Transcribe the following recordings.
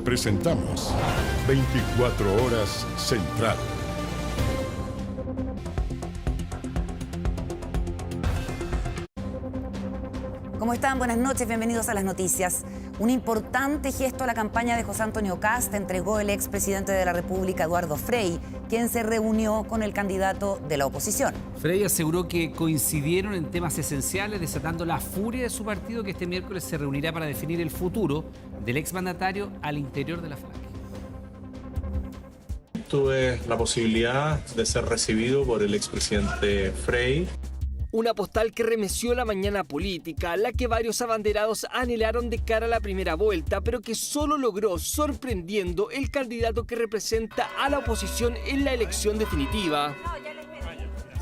Presentamos 24 Horas Central. ¿Cómo están? Buenas noches, bienvenidos a las noticias. Un importante gesto a la campaña de José Antonio Kast entregó el expresidente de la República, Eduardo Frei, quien se reunió con el candidato de la oposición. Frei aseguró que coincidieron en temas esenciales, desatando la furia de su partido, que este miércoles se reunirá para definir el futuro del exmandatario al interior de la Falange. Tuve la posibilidad de ser recibido por el expresidente Frei. Una postal que remeció la mañana política, la que varios abanderados anhelaron de cara a la primera vuelta, pero que solo logró sorprendiendo el candidato que representa a la oposición en la elección definitiva.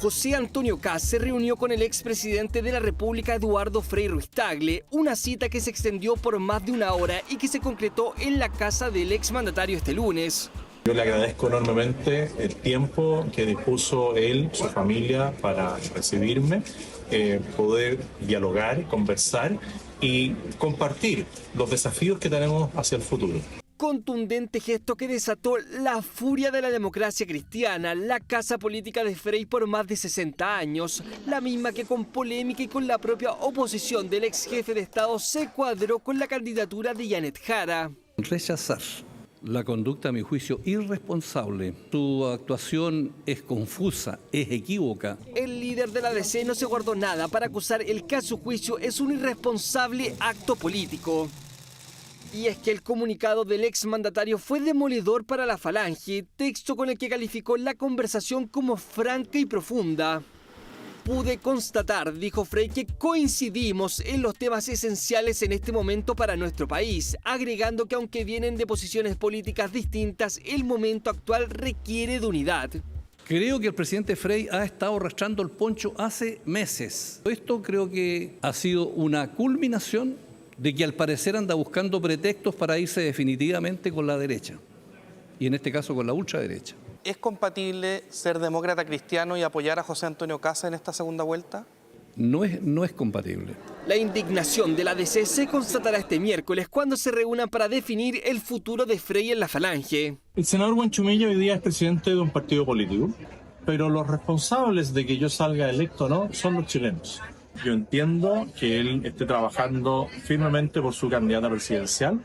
José Antonio Kast se reunió con el expresidente de la República, Eduardo Frei Ruiz-Tagle, una cita que se extendió por más de una hora y que se concretó en la casa del exmandatario este lunes. Yo le agradezco enormemente el tiempo que dispuso él, su familia, para recibirme, poder dialogar, conversar y compartir los desafíos que tenemos hacia el futuro. Contundente gesto que desató la furia de la democracia cristiana, la casa política de Frei por más de 60 años, la misma que con polémica y con la propia oposición del ex jefe de Estado se cuadró con la candidatura de Janet Jara. Rechazar la conducta, a mi juicio, irresponsable. Su actuación es confusa, es equívoca. El líder de la DC no se guardó nada para acusar el que a su juicio es un irresponsable acto político. Y es que el comunicado del exmandatario fue demoledor para la Falange, texto con el que calificó la conversación como franca y profunda. Pude constatar, dijo Frei, que coincidimos en los temas esenciales en este momento para nuestro país, agregando que aunque vienen de posiciones políticas distintas, el momento actual requiere de unidad. Creo que el presidente Frei ha estado arrastrando el poncho hace meses. Esto creo que ha sido una culminación de que al parecer anda buscando pretextos para irse definitivamente con la derecha, y en este caso con la ultraderecha. ¿Es compatible ser demócrata cristiano y apoyar a José Antonio Kast en esta segunda vuelta? No es compatible. La indignación de la DC se constatará este miércoles cuando se reúnan para definir el futuro de Frei en la Falange. El senador Buenchumilla hoy día es presidente de un partido político, pero los responsables de que yo salga electo o no son los chilenos. Yo entiendo que él esté trabajando firmemente por su candidata presidencial,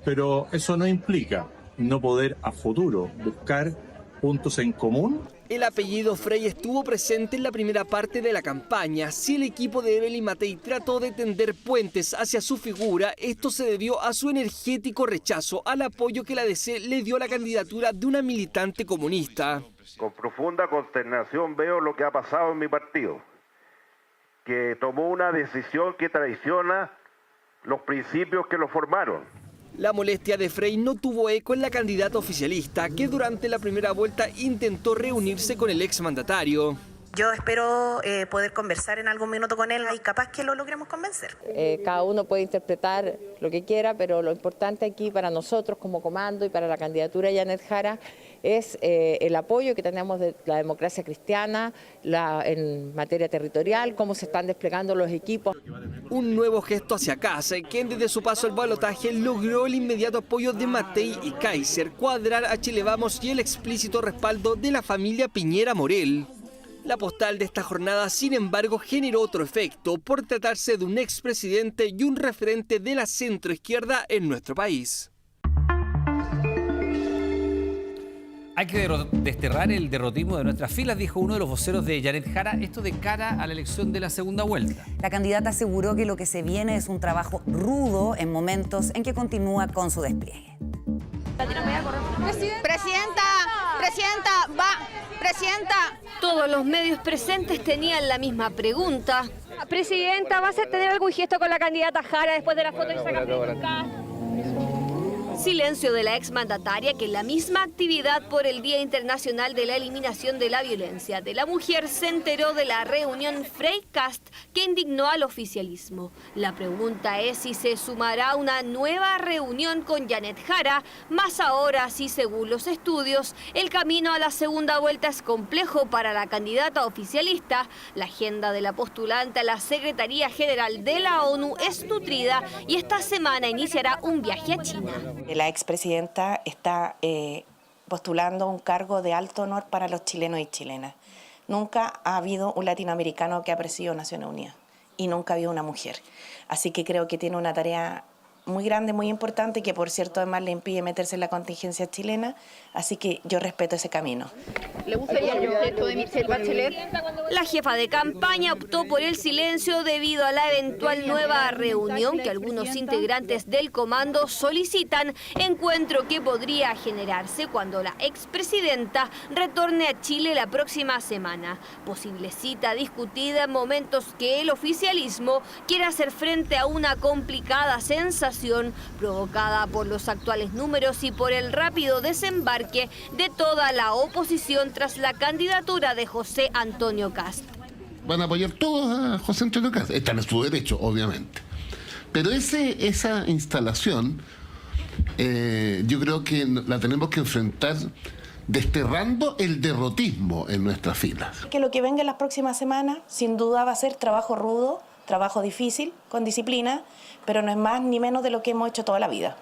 pero eso no implica no poder a futuro buscar puntos en común. El apellido Frei estuvo presente en la primera parte de la campaña. Si el equipo de Evelyn Matei trató de tender puentes hacia su figura, esto se debió a su energético rechazo al apoyo que la DC le dio a la candidatura de una militante comunista. Con profunda consternación veo lo que ha pasado en mi partido, que tomó una decisión que traiciona los principios que lo formaron. La molestia de Frei no tuvo eco en la candidata oficialista, que durante la primera vuelta intentó reunirse con el exmandatario. Yo espero poder conversar en algún minuto con él y capaz que lo logremos convencer. Cada uno puede interpretar lo que quiera, pero lo importante aquí para nosotros como comando y para la candidatura de Janet Jara es el apoyo que tenemos de la democracia cristiana en materia territorial, cómo se están desplegando los equipos. Un nuevo gesto hacia Kast, quien desde su paso al balotaje logró el inmediato apoyo de Matei y Kaiser, cuadrar a Chile Vamos y el explícito respaldo de la familia Piñera Morel. La postal de esta jornada, sin embargo, generó otro efecto por tratarse de un expresidente y un referente de la centroizquierda en nuestro país. Hay que desterrar el derrotismo de nuestras filas, dijo uno de los voceros de Janet Jara, esto de cara a la elección de la segunda vuelta. La candidata aseguró que lo que se viene es un trabajo rudo en momentos en que continúa con su despliegue. Presidenta. Todos los medios presentes tenían la misma pregunta. Presidenta, ¿vas a tener algún gesto con la candidata Jara después de la foto que sacaste con Kast? Silencio de la exmandataria, que en la misma actividad por el Día Internacional de la Eliminación de la Violencia de la Mujer se enteró de la reunión Frei-Kast que indignó al oficialismo. La pregunta es si se sumará una nueva reunión con Janet Jara, más ahora si, según los estudios, el camino a la segunda vuelta es complejo para la candidata oficialista. La agenda de la postulante a la Secretaría General de la ONU es nutrida y esta semana iniciará un viaje a China. La expresidenta está postulando un cargo de alto honor para los chilenos y chilenas. Nunca ha habido un latinoamericano que ha presidido Naciones Unidas y nunca ha habido una mujer. Así que creo que tiene una tarea muy grande, muy importante, que por cierto además le impide meterse en la contingencia chilena, así que yo respeto ese camino. ¿Le gustaría el gesto de Michelle Bachelet? La jefa de campaña optó por el silencio debido a la eventual nueva reunión que algunos integrantes del comando solicitan, encuentro que podría generarse cuando la expresidenta retorne a Chile la próxima semana. Posible cita discutida en momentos que el oficialismo quiere hacer frente a una complicada sensación provocada por los actuales números y por el rápido desembarque de toda la oposición tras la candidatura de José Antonio Kast. Van a apoyar todos a José Antonio Kast, están en su derecho, obviamente. Pero esa instalación yo creo que la tenemos que enfrentar desterrando el derrotismo en nuestras filas. Que lo que venga en las próximas semanas sin duda va a ser trabajo rudo, trabajo difícil, con disciplina, pero no es más ni menos de lo que hemos hecho toda la vida,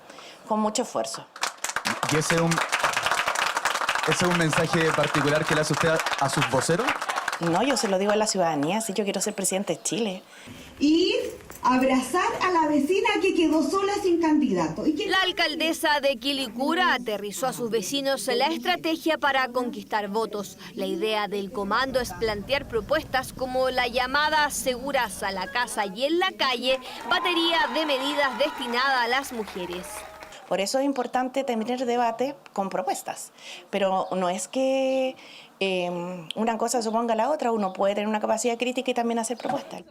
con mucho esfuerzo. ¿Y ese es un mensaje particular que le hace usted a sus voceros? No, yo se lo digo a la ciudadanía, si yo quiero ser presidente de Chile. Y abrazar a la vecina que quedó sola sin candidato. La alcaldesa de Quilicura aterrizó a sus vecinos en la estrategia para conquistar votos. La idea del comando es plantear propuestas como la llamada Seguras a la Casa y en la Calle, batería de medidas destinadas a las mujeres. Por eso es importante tener debate con propuestas, pero no es que una cosa suponga la otra, uno puede tener una capacidad crítica y también hacer propuestas.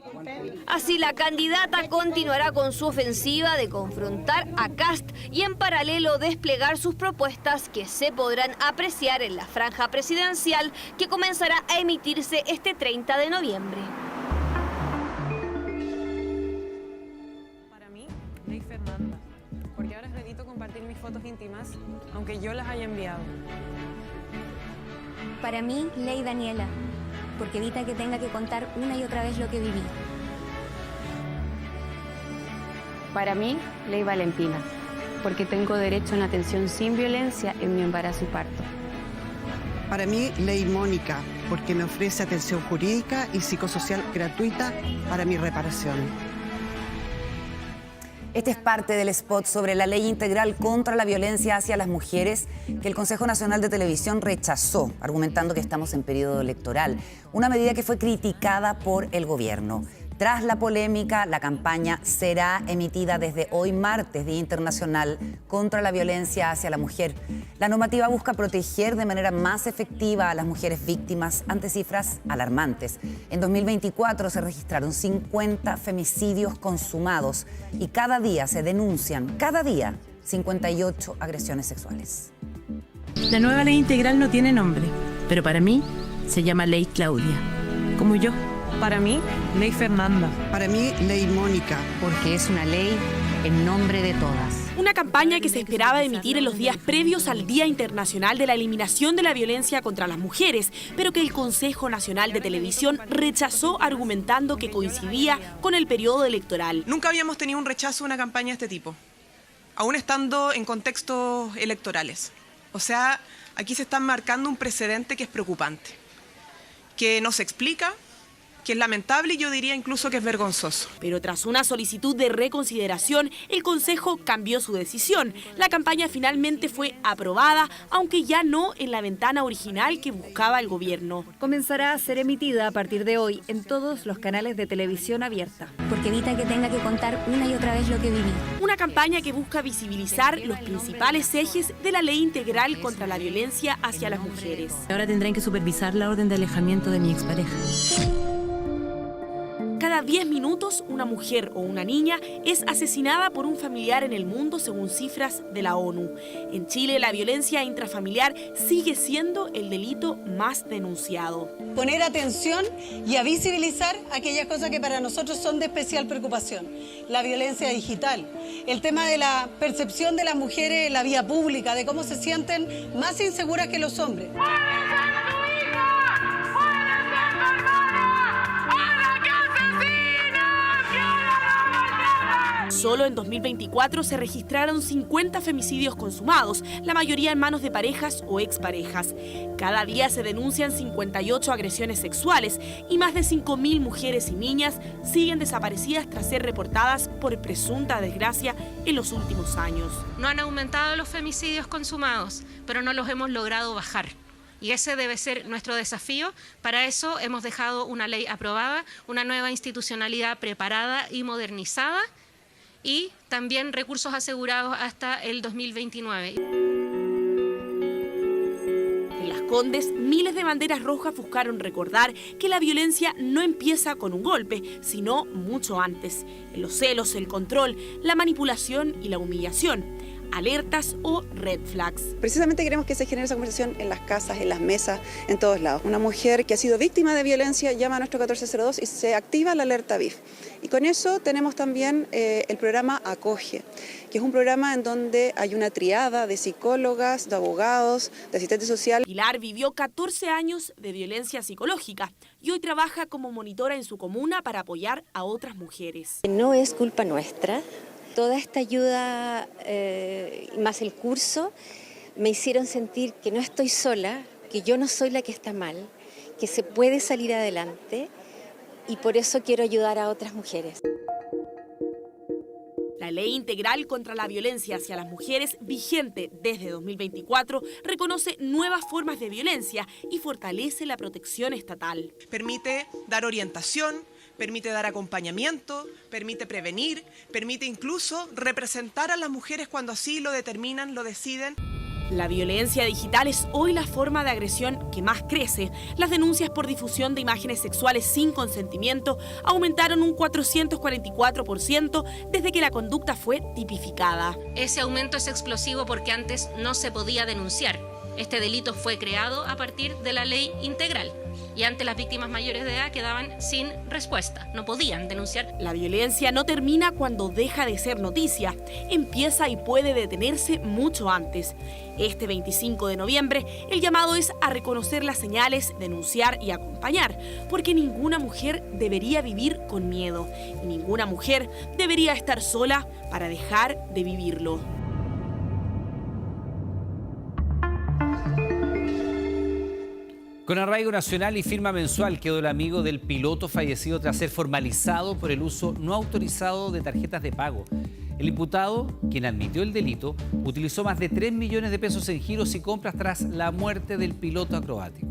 Así la candidata continuará con su ofensiva de confrontar a Kast y en paralelo desplegar sus propuestas que se podrán apreciar en la franja presidencial que comenzará a emitirse este 30 de noviembre. Para mí, Ley Fernanda, porque ahora es delito compartir mis fotos íntimas, aunque yo las haya enviado. Para mí, Ley Daniela, porque evita que tenga que contar una y otra vez lo que viví. Para mí, Ley Valentina, porque tengo derecho a una atención sin violencia en mi embarazo y parto. Para mí, Ley Mónica, porque me ofrece atención jurídica y psicosocial gratuita para mi reparación. Este es parte del spot sobre la ley integral contra la violencia hacia las mujeres que el Consejo Nacional de Televisión rechazó, argumentando que estamos en periodo electoral, una medida que fue criticada por el gobierno. Tras la polémica, la campaña será emitida desde hoy martes, Día Internacional contra la Violencia hacia la Mujer. La normativa busca proteger de manera más efectiva a las mujeres víctimas ante cifras alarmantes. En 2024 se registraron 50 femicidios consumados y cada día se denuncian, 58 agresiones sexuales. La nueva ley integral no tiene nombre, pero para mí se llama Ley Claudia, como yo. Para mí, Ley Fernanda. Para mí, Ley Mónica. Porque es una ley en nombre de todas. Una campaña que se esperaba emitir en los días previos al Día Internacional de la Eliminación de la Violencia contra las Mujeres, pero que el Consejo Nacional de Televisión rechazó argumentando que coincidía con el periodo electoral. Nunca habíamos tenido un rechazo a una campaña de este tipo, aún estando en contextos electorales. O sea, aquí se está marcando un precedente que es preocupante, que no se explica, que es lamentable y yo diría incluso que es vergonzoso. Pero tras una solicitud de reconsideración, el Consejo cambió su decisión. La campaña finalmente fue aprobada, aunque ya no en la ventana original que buscaba el gobierno. Comenzará a ser emitida a partir de hoy en todos los canales de televisión abierta. Porque evita que tenga que contar una y otra vez lo que viví. Una campaña que busca visibilizar los principales ejes de la ley integral contra la violencia hacia las mujeres. Ahora tendrán que supervisar la orden de alejamiento de mi expareja. Cada 10 minutos, una mujer o una niña es asesinada por un familiar en el mundo, según cifras de la ONU. En Chile, la violencia intrafamiliar sigue siendo el delito más denunciado. Poner atención y a visibilizar aquellas cosas que para nosotros son de especial preocupación. La violencia digital, el tema de la percepción de las mujeres en la vía pública, de cómo se sienten más inseguras que los hombres. Solo en 2024 se registraron 50 femicidios consumados, la mayoría en manos de parejas o exparejas. Cada día se denuncian 58 agresiones sexuales y más de 5.000 mujeres y niñas siguen desaparecidas tras ser reportadas por presunta desgracia en los últimos años. No han aumentado los femicidios consumados, pero no los hemos logrado bajar. Y ese debe ser nuestro desafío. Para eso hemos dejado una ley aprobada, una nueva institucionalidad preparada y modernizada y también recursos asegurados hasta el 2029. En Las Condes, miles de banderas rojas buscaron recordar que la violencia no empieza con un golpe, sino mucho antes. En los celos, el control, la manipulación y la humillación. Alertas o red flags. Precisamente queremos que se genere esa conversación en las casas, en las mesas, en todos lados. Una mujer que ha sido víctima de violencia llama a nuestro 1402 y se activa la alerta BIF. Y con eso tenemos también el programa Acoge, que es un programa en donde hay una triada de psicólogas, de abogados, de asistentes sociales. Pilar vivió 14 años de violencia psicológica y hoy trabaja como monitora en su comuna para apoyar a otras mujeres. No es culpa nuestra. Toda esta ayuda, más el curso, me hicieron sentir que no estoy sola, que yo no soy la que está mal, que se puede salir adelante y por eso quiero ayudar a otras mujeres. La Ley Integral contra la Violencia hacia las Mujeres, vigente desde 2024, reconoce nuevas formas de violencia y fortalece la protección estatal. Permite dar orientación, permite dar acompañamiento, permite prevenir, permite incluso representar a las mujeres cuando así lo determinan, lo deciden. La violencia digital es hoy la forma de agresión que más crece. Las denuncias por difusión de imágenes sexuales sin consentimiento aumentaron un 444% desde que la conducta fue tipificada. Ese aumento es explosivo porque antes no se podía denunciar. Este delito fue creado a partir de la Ley Integral y antes las víctimas mayores de edad quedaban sin respuesta, no podían denunciar. La violencia no termina cuando deja de ser noticia, empieza y puede detenerse mucho antes. Este 25 de noviembre, el llamado es a reconocer las señales, denunciar y acompañar, porque ninguna mujer debería vivir con miedo y ninguna mujer debería estar sola para dejar de vivirlo. Con arraigo nacional y firma mensual quedó el amigo del piloto fallecido tras ser formalizado por el uso no autorizado de tarjetas de pago. El imputado, quien admitió el delito, utilizó más de 3 millones de pesos en giros y compras tras la muerte del piloto acrobático.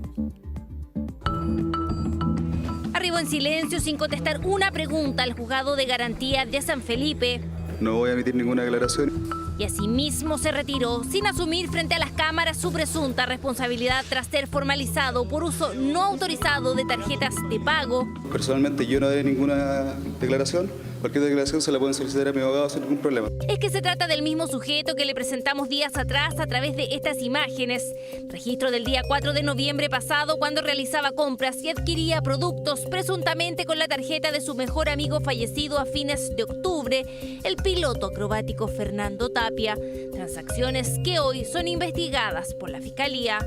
Arribó en silencio sin contestar una pregunta al juzgado de garantía de San Felipe. No voy a emitir ninguna declaración. Y asimismo se retiró sin asumir frente a las cámaras su presunta responsabilidad tras ser formalizado por uso no autorizado de tarjetas de pago. Personalmente yo no haré ninguna declaración. Cualquier declaración se la pueden solicitar a mi abogado sin ningún problema. Es que se trata del mismo sujeto que le presentamos días atrás a través de estas imágenes. Registro del día 4 de noviembre pasado cuando realizaba compras y adquiría productos presuntamente con la tarjeta de su mejor amigo fallecido a fines de octubre, el piloto acrobático Fernando Tapia. Transacciones que hoy son investigadas por la Fiscalía.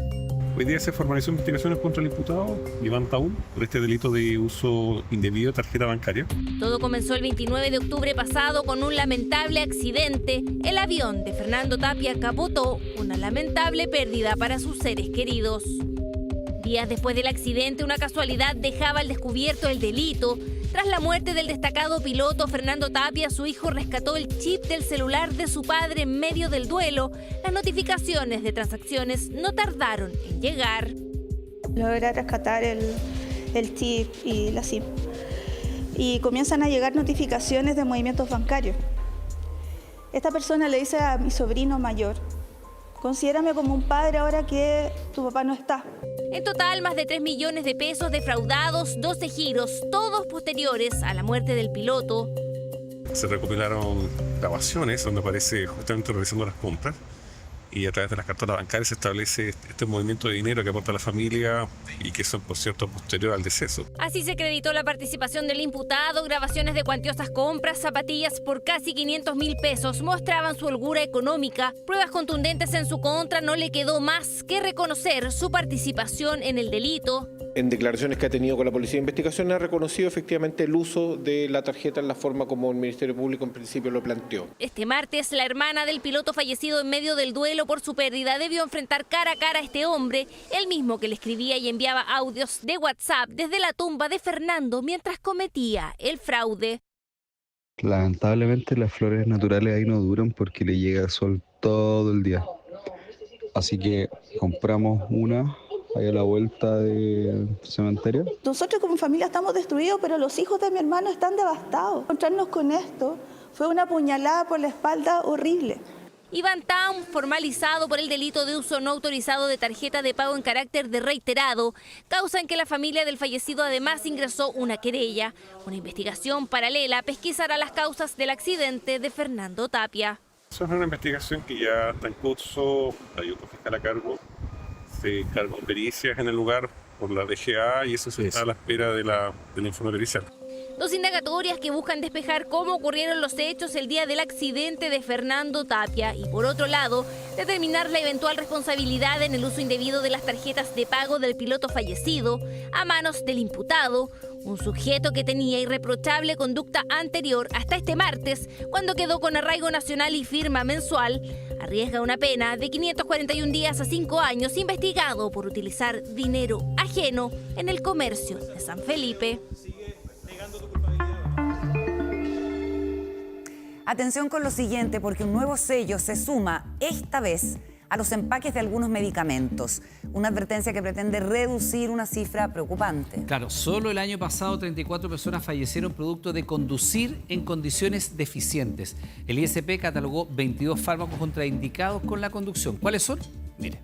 Hoy día se formalizó investigaciones contra el imputado Iván Taúl por este delito de uso indebido de tarjeta bancaria. Todo comenzó el 29 de octubre pasado con un lamentable accidente. El avión de Fernando Tapia capotó, una lamentable pérdida para sus seres queridos. Días después del accidente, una casualidad dejaba al descubierto el delito. Tras la muerte del destacado piloto Fernando Tapia, su hijo rescató el chip del celular de su padre en medio del duelo. Las notificaciones de transacciones no tardaron en llegar. Logra rescatar el chip y la SIM. Y comienzan a llegar notificaciones de movimientos bancarios. Esta persona le dice a mi sobrino mayor: considérame como un padre ahora que tu papá no está. En total, más de 3 millones de pesos defraudados, 12 giros, todos posteriores a la muerte del piloto. Se recopilaron grabaciones donde aparece justamente realizando las compras y a través de las carteras bancarias se establece este movimiento de dinero que aporta la familia y que son, por cierto, posterior al deceso. Así se acreditó la participación del imputado. Grabaciones de cuantiosas compras, zapatillas por casi 500.000 pesos mostraban su holgura económica. Pruebas contundentes en su contra, no le quedó más que reconocer su participación en el delito. En declaraciones que ha tenido con la Policía de Investigación ha reconocido efectivamente el uso de la tarjeta en la forma como el Ministerio Público en principio lo planteó. Este martes, la hermana del piloto fallecido en medio del duelo por su pérdida debió enfrentar cara a cara a este hombre, el mismo que le escribía y enviaba audios de WhatsApp desde la tumba de Fernando mientras cometía el fraude. Lamentablemente las flores naturales ahí no duran porque le llega sol todo el día. Así que compramos una ahí a la vuelta del cementerio. Nosotros como familia estamos destruidos, pero los hijos de mi hermano están devastados. Encontrarnos con esto fue una puñalada por la espalda horrible. Iván Town, formalizado por el delito de uso no autorizado de tarjeta de pago en carácter de reiterado, causa en que la familia del fallecido además ingresó una querella. Una investigación paralela pesquisará las causas del accidente de Fernando Tapia. Eso es una investigación que ya está en curso, hay otro fiscal a cargo, se encargó pericias en el lugar por la DGA y eso se está a la espera del informe pericial. Dos indagatorias que buscan despejar cómo ocurrieron los hechos el día del accidente de Fernando Tapia y, por otro lado, determinar la eventual responsabilidad en el uso indebido de las tarjetas de pago del piloto fallecido a manos del imputado, un sujeto que tenía irreprochable conducta anterior hasta este martes, cuando quedó con arraigo nacional y firma mensual, arriesga una pena de 541 días a 5 años investigado por utilizar dinero ajeno en el comercio de San Felipe. Atención con lo siguiente, porque un nuevo sello se suma esta vez a los empaques de algunos medicamentos. Una advertencia que pretende reducir una cifra preocupante. Claro, solo el año pasado 34 personas fallecieron producto de conducir en condiciones deficientes. El ISP catalogó 22 fármacos contraindicados con la conducción. ¿Cuáles son? Mire.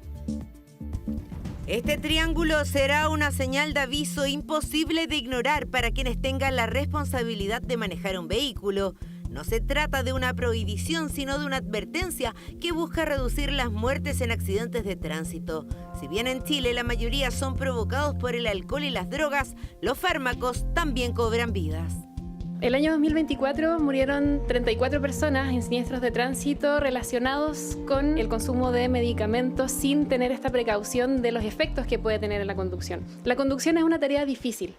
Este triángulo será una señal de aviso imposible de ignorar para quienes tengan la responsabilidad de manejar un vehículo. No se trata de una prohibición, sino de una advertencia que busca reducir las muertes en accidentes de tránsito. Si bien en Chile la mayoría son provocados por el alcohol y las drogas, los fármacos también cobran vidas. El año 2024 murieron 34 personas en siniestros de tránsito relacionados con el consumo de medicamentos sin tener esta precaución de los efectos que puede tener en la conducción. La conducción es una tarea difícil.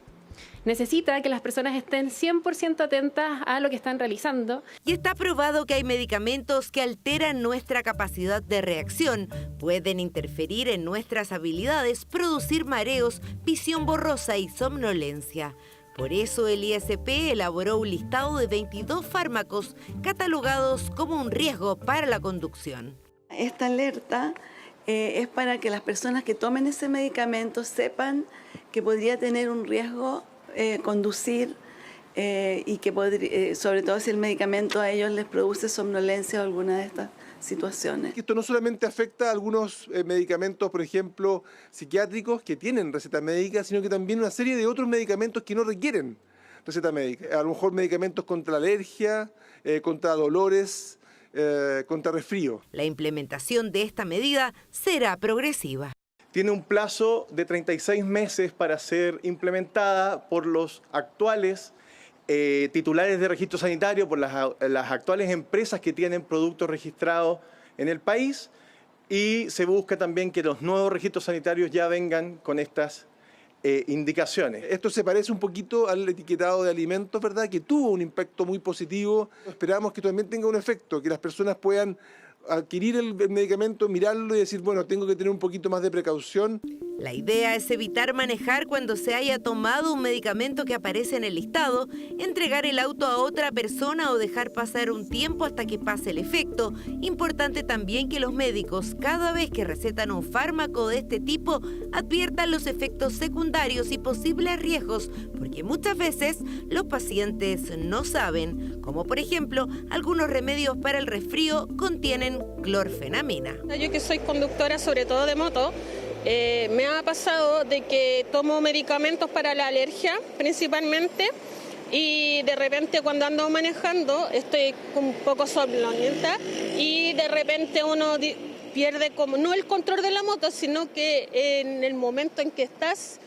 Necesita que las personas estén 100% atentas a lo que están realizando. Y está probado que hay medicamentos que alteran nuestra capacidad de reacción, pueden interferir en nuestras habilidades, producir mareos, visión borrosa y somnolencia. Por eso el ISP elaboró un listado de 22 fármacos catalogados como un riesgo para la conducción. Esta alerta es para que las personas que tomen ese medicamento sepan que podría tener un riesgo conducir y que sobre todo si el medicamento a ellos les produce somnolencia o alguna de estas situaciones. Esto no solamente afecta a algunos medicamentos, por ejemplo, psiquiátricos que tienen receta médica, sino que también una serie de otros medicamentos que no requieren receta médica. A lo mejor medicamentos contra alergia, contra dolores, contra resfrío. La implementación de esta medida será progresiva. Tiene un plazo de 36 meses para ser implementada por los actuales titulares de registro sanitario, por las actuales empresas que tienen productos registrados en el país, y se busca también que los nuevos registros sanitarios ya vengan con estas indicaciones. Esto se parece un poquito al etiquetado de alimentos, ¿verdad?, que tuvo un impacto muy positivo. Esperamos que también tenga un efecto, que las personas puedan adquirir el medicamento, mirarlo y decir, bueno, tengo que tener un poquito más de precaución. La idea es evitar manejar cuando se haya tomado un medicamento que aparece en el listado, entregar el auto a otra persona o dejar pasar un tiempo hasta que pase el efecto. Importante también que los médicos, cada vez que recetan un fármaco de este tipo, adviertan los efectos secundarios y posibles riesgos, porque muchas veces los pacientes no saben, como por ejemplo, algunos remedios para el resfrío contienen clorfenamina. Yo que soy conductora sobre todo de moto, me ha pasado de que tomo medicamentos para la alergia principalmente y de repente cuando ando manejando estoy un poco somnolienta y de repente uno pierde como no el control de la moto, sino que en el momento en que estás,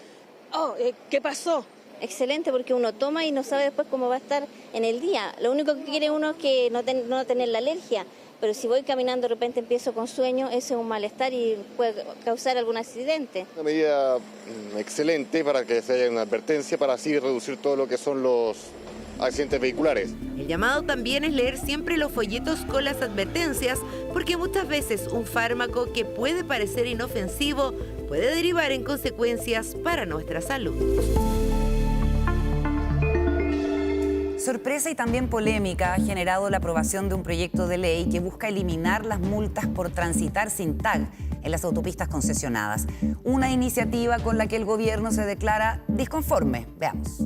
¿qué pasó? Excelente, porque uno toma y no sabe después cómo va a estar en el día. Lo único que quiere uno es que no tener la alergia, pero si voy caminando de repente empiezo con sueño, ese es un malestar y puede causar algún accidente. Una medida excelente para que se haya una advertencia, para así reducir todo lo que son los accidentes vehiculares. El llamado también es leer siempre los folletos con las advertencias, porque muchas veces un fármaco que puede parecer inofensivo puede derivar en consecuencias para nuestra salud. Sorpresa y también polémica ha generado la aprobación de un proyecto de ley que busca eliminar las multas por transitar sin tag en las autopistas concesionadas. Una iniciativa con la que el gobierno se declara disconforme. Veamos.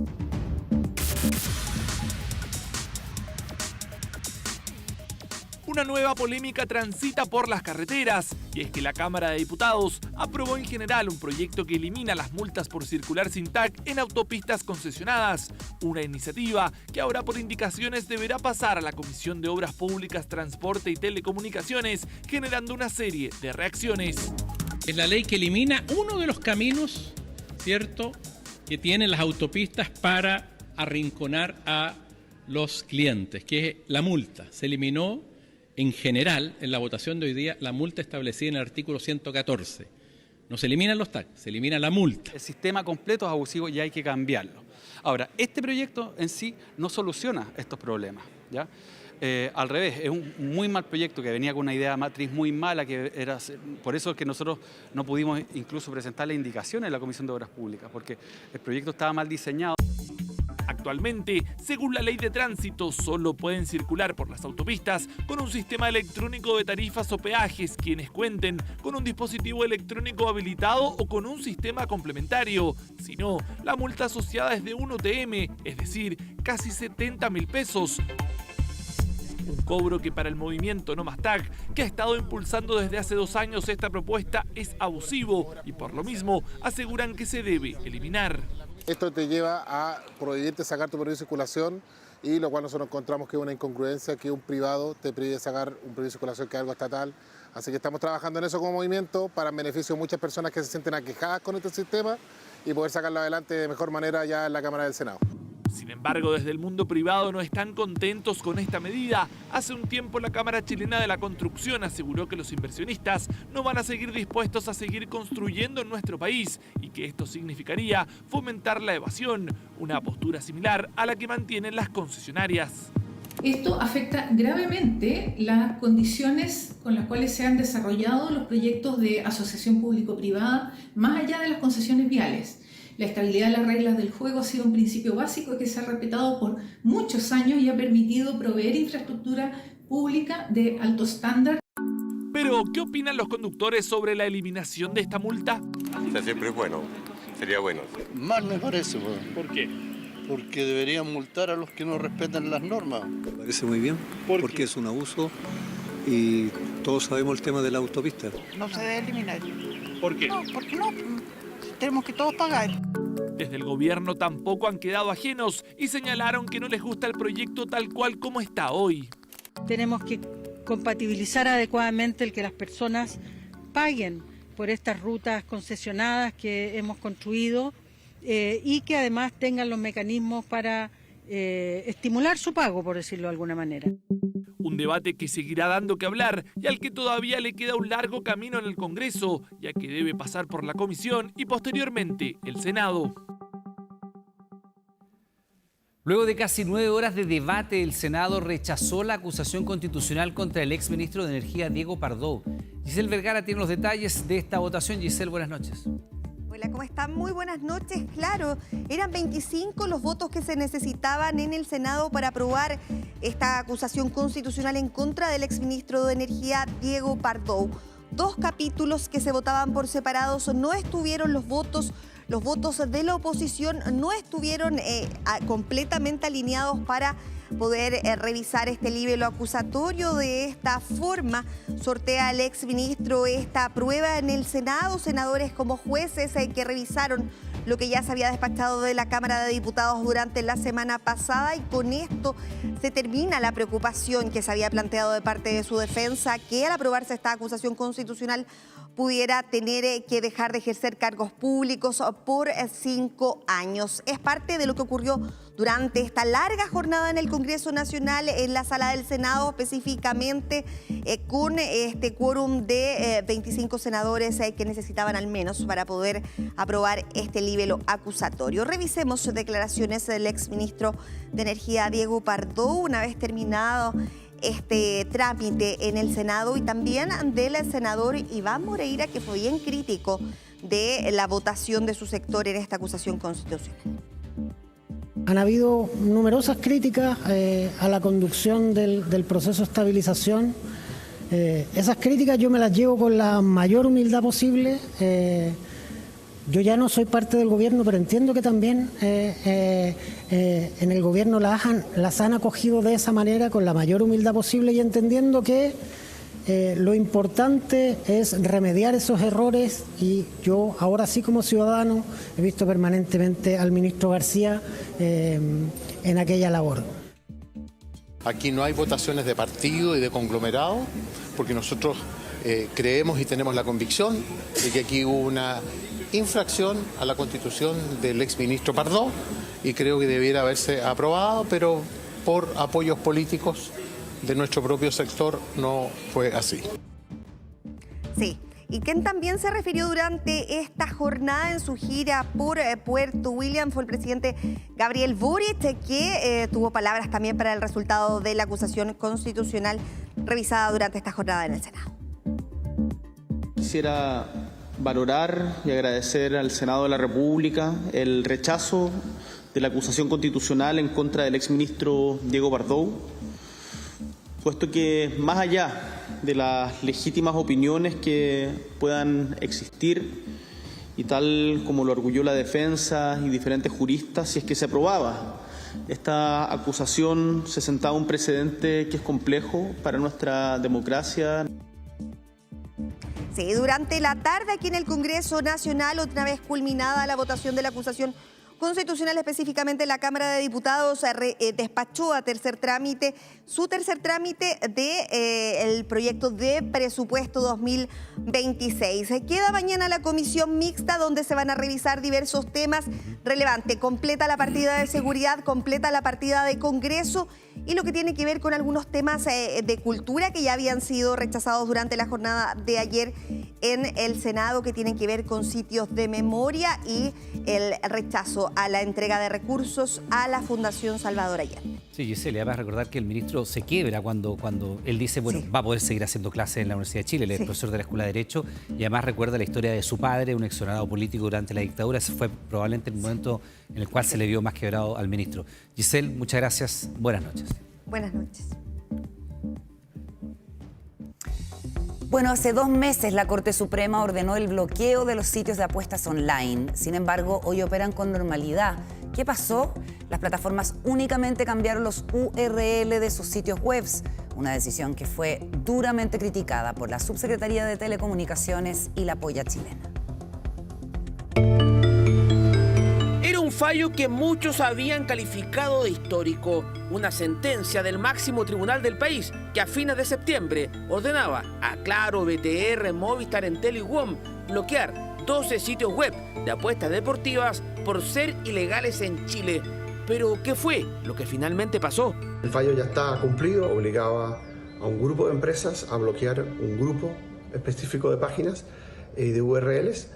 Una nueva polémica transita por las carreteras, y es que la Cámara de Diputados aprobó en general un proyecto que elimina las multas por circular sin tag en autopistas concesionadas, una iniciativa que ahora por indicaciones deberá pasar a la Comisión de Obras Públicas, Transporte y Telecomunicaciones, generando una serie de reacciones. Es la ley que elimina uno de los caminos, ¿cierto?, que tienen las autopistas para arrinconar a los clientes, que es la multa. Se eliminó en general, en la votación de hoy día, la multa establecida en el artículo 114. No se eliminan los tags, se elimina la multa. El sistema completo es abusivo y hay que cambiarlo. Ahora, este proyecto en sí no soluciona estos problemas, ¿ya? Al revés, es un muy mal proyecto que venía con una idea matriz muy mala, que era por eso es que nosotros no pudimos incluso presentar las indicaciones en la Comisión de Obras Públicas, porque el proyecto estaba mal diseñado. Actualmente, según la ley de tránsito, solo pueden circular por las autopistas con un sistema electrónico de tarifas o peajes quienes cuenten con un dispositivo electrónico habilitado o con un sistema complementario. Si no, la multa asociada es de 1 UTM, es decir, casi 70.000 pesos. Un cobro que para el movimiento No Más Tag, que ha estado impulsando desde hace 2 años esta propuesta, es abusivo y por lo mismo aseguran que se debe eliminar. Esto te lleva a prohibirte sacar tu permiso de circulación, y lo cual nosotros encontramos que es una incongruencia que un privado te prohíbe sacar un permiso de circulación que es algo estatal. Así que estamos trabajando en eso como movimiento para el beneficio de muchas personas que se sienten aquejadas con este sistema y poder sacarlo adelante de mejor manera ya en la Cámara del Senado. Sin embargo, desde el mundo privado no están contentos con esta medida. Hace un tiempo la Cámara Chilena de la Construcción aseguró que los inversionistas no van a seguir dispuestos a seguir construyendo en nuestro país y que esto significaría fomentar la evasión, una postura similar a la que mantienen las concesionarias. Esto afecta gravemente las condiciones con las cuales se han desarrollado los proyectos de asociación público-privada más allá de las concesiones viales. La estabilidad de las reglas del juego ha sido un principio básico que se ha respetado por muchos años y ha permitido proveer infraestructura pública de alto estándar. Pero, ¿qué opinan los conductores sobre la eliminación de esta multa? O sea, siempre es bueno, sería bueno. Mal me parece. ¿Por qué? Porque deberían multar a los que no respetan las normas. Me parece muy bien, porque es un abuso y todos sabemos el tema de la autopista. No se debe eliminar. ¿Por qué? No, porque no. Tenemos que todos pagar. Desde el gobierno tampoco han quedado ajenos y señalaron que no les gusta el proyecto tal cual como está hoy. Tenemos que compatibilizar adecuadamente el que las personas paguen por estas rutas concesionadas que hemos construido y que además tengan los mecanismos para estimular su pago, por decirlo de alguna manera. Un debate que seguirá dando que hablar y al que todavía le queda un largo camino en el Congreso, ya que debe pasar por la Comisión y posteriormente el Senado. Luego de casi 9 horas de debate, el Senado rechazó la acusación constitucional contra el exministro de Energía, Diego Pardo. Giselle Vergara tiene los detalles de esta votación. Giselle, buenas noches. Hola, ¿cómo están? Muy buenas noches. Claro, eran 25 los votos que se necesitaban en el Senado para aprobar esta acusación constitucional en contra del exministro de Energía, Diego Pardo. 2 capítulos que se votaban por separados, no estuvieron los votos de la oposición no estuvieron completamente alineados para poder revisar este libelo acusatorio. De esta forma sortea el exministro esta prueba en el Senado. Senadores como jueces que revisaron lo que ya se había despachado de la Cámara de Diputados durante la semana pasada, y con esto se termina la preocupación que se había planteado de parte de su defensa, que al aprobarse esta acusación constitucional pudiera tener que dejar de ejercer cargos públicos por 5 años. Es parte de lo que ocurrió durante esta larga jornada en el Congreso Nacional, en la sala del Senado específicamente, con este quórum de 25 senadores que necesitaban al menos para poder aprobar este libelo acusatorio. Revisemos declaraciones del exministro de Energía, Diego Pardo, una vez terminado este trámite en el Senado, y también del senador Iván Moreira, que fue bien crítico de la votación de su sector en esta acusación constitucional. Han habido numerosas críticas a la conducción del proceso de estabilización. Esas críticas yo me las llevo con la mayor humildad posible. Yo ya no soy parte del gobierno, pero entiendo que también en el gobierno las han acogido de esa manera, con la mayor humildad posible, y entendiendo que lo importante es remediar esos errores. Y yo ahora sí, como ciudadano, he visto permanentemente al ministro García en aquella labor. Aquí no hay votaciones de partido y de conglomerado, porque nosotros creemos y tenemos la convicción de que aquí hubo una infracción a la Constitución del exministro Pardo, y creo que debiera haberse aprobado, pero por apoyos políticos de nuestro propio sector no fue así. Sí, y quien también se refirió durante esta jornada en su gira por Puerto William fue el presidente Gabriel Boric, que tuvo palabras también para el resultado de la acusación constitucional revisada durante esta jornada en el Senado. Quisiera valorar y agradecer al Senado de la República el rechazo de la acusación constitucional en contra del exministro Diego Pardo, puesto que más allá de las legítimas opiniones que puedan existir, y tal como lo arguyó la defensa y diferentes juristas, si es que se aprobaba esta acusación, se sentaba un precedente que es complejo para nuestra democracia. Sí, durante la tarde aquí en el Congreso Nacional, otra vez culminada la votación de la acusación constitucional, específicamente la Cámara de Diputados despachó a su tercer trámite del proyecto de presupuesto 2026. Queda mañana la comisión mixta, donde se van a revisar diversos temas relevantes. Completa la partida de seguridad, completa la partida de Congreso y lo que tiene que ver con algunos temas de cultura que ya habían sido rechazados durante la jornada de ayer en el Senado, que tienen que ver con sitios de memoria y el rechazo a la entrega de recursos a la Fundación Salvador Allende. Sí, Gisela, va a recordar que el ministro se quiebra cuando él dice, bueno, sí, va a poder seguir haciendo clases en la Universidad de Chile, él es profesor de la Escuela de Derecho, y además recuerda la historia de su padre, un exonerado político durante la dictadura. Ese fue probablemente el momento en el cual se le vio más quebrado al ministro. Giselle, muchas gracias, buenas noches. Buenas noches. Bueno, hace 2 meses la Corte Suprema ordenó el bloqueo de los sitios de apuestas online. Sin embargo, hoy operan con normalidad. ¿Qué pasó? Las plataformas únicamente cambiaron los URL de sus sitios web, una decisión que fue duramente criticada por la Subsecretaría de Telecomunicaciones y la Polla chilena. Era un fallo que muchos habían calificado de histórico, una sentencia del máximo tribunal del país que a fines de septiembre ordenaba a Claro, BTR, Movistar, Entel y WOM bloquear 12 sitios web de apuestas deportivas por ser ilegales en Chile. Pero, ¿qué fue lo que finalmente pasó? El fallo ya está cumplido, obligaba a un grupo de empresas a bloquear un grupo específico de páginas y de URLs.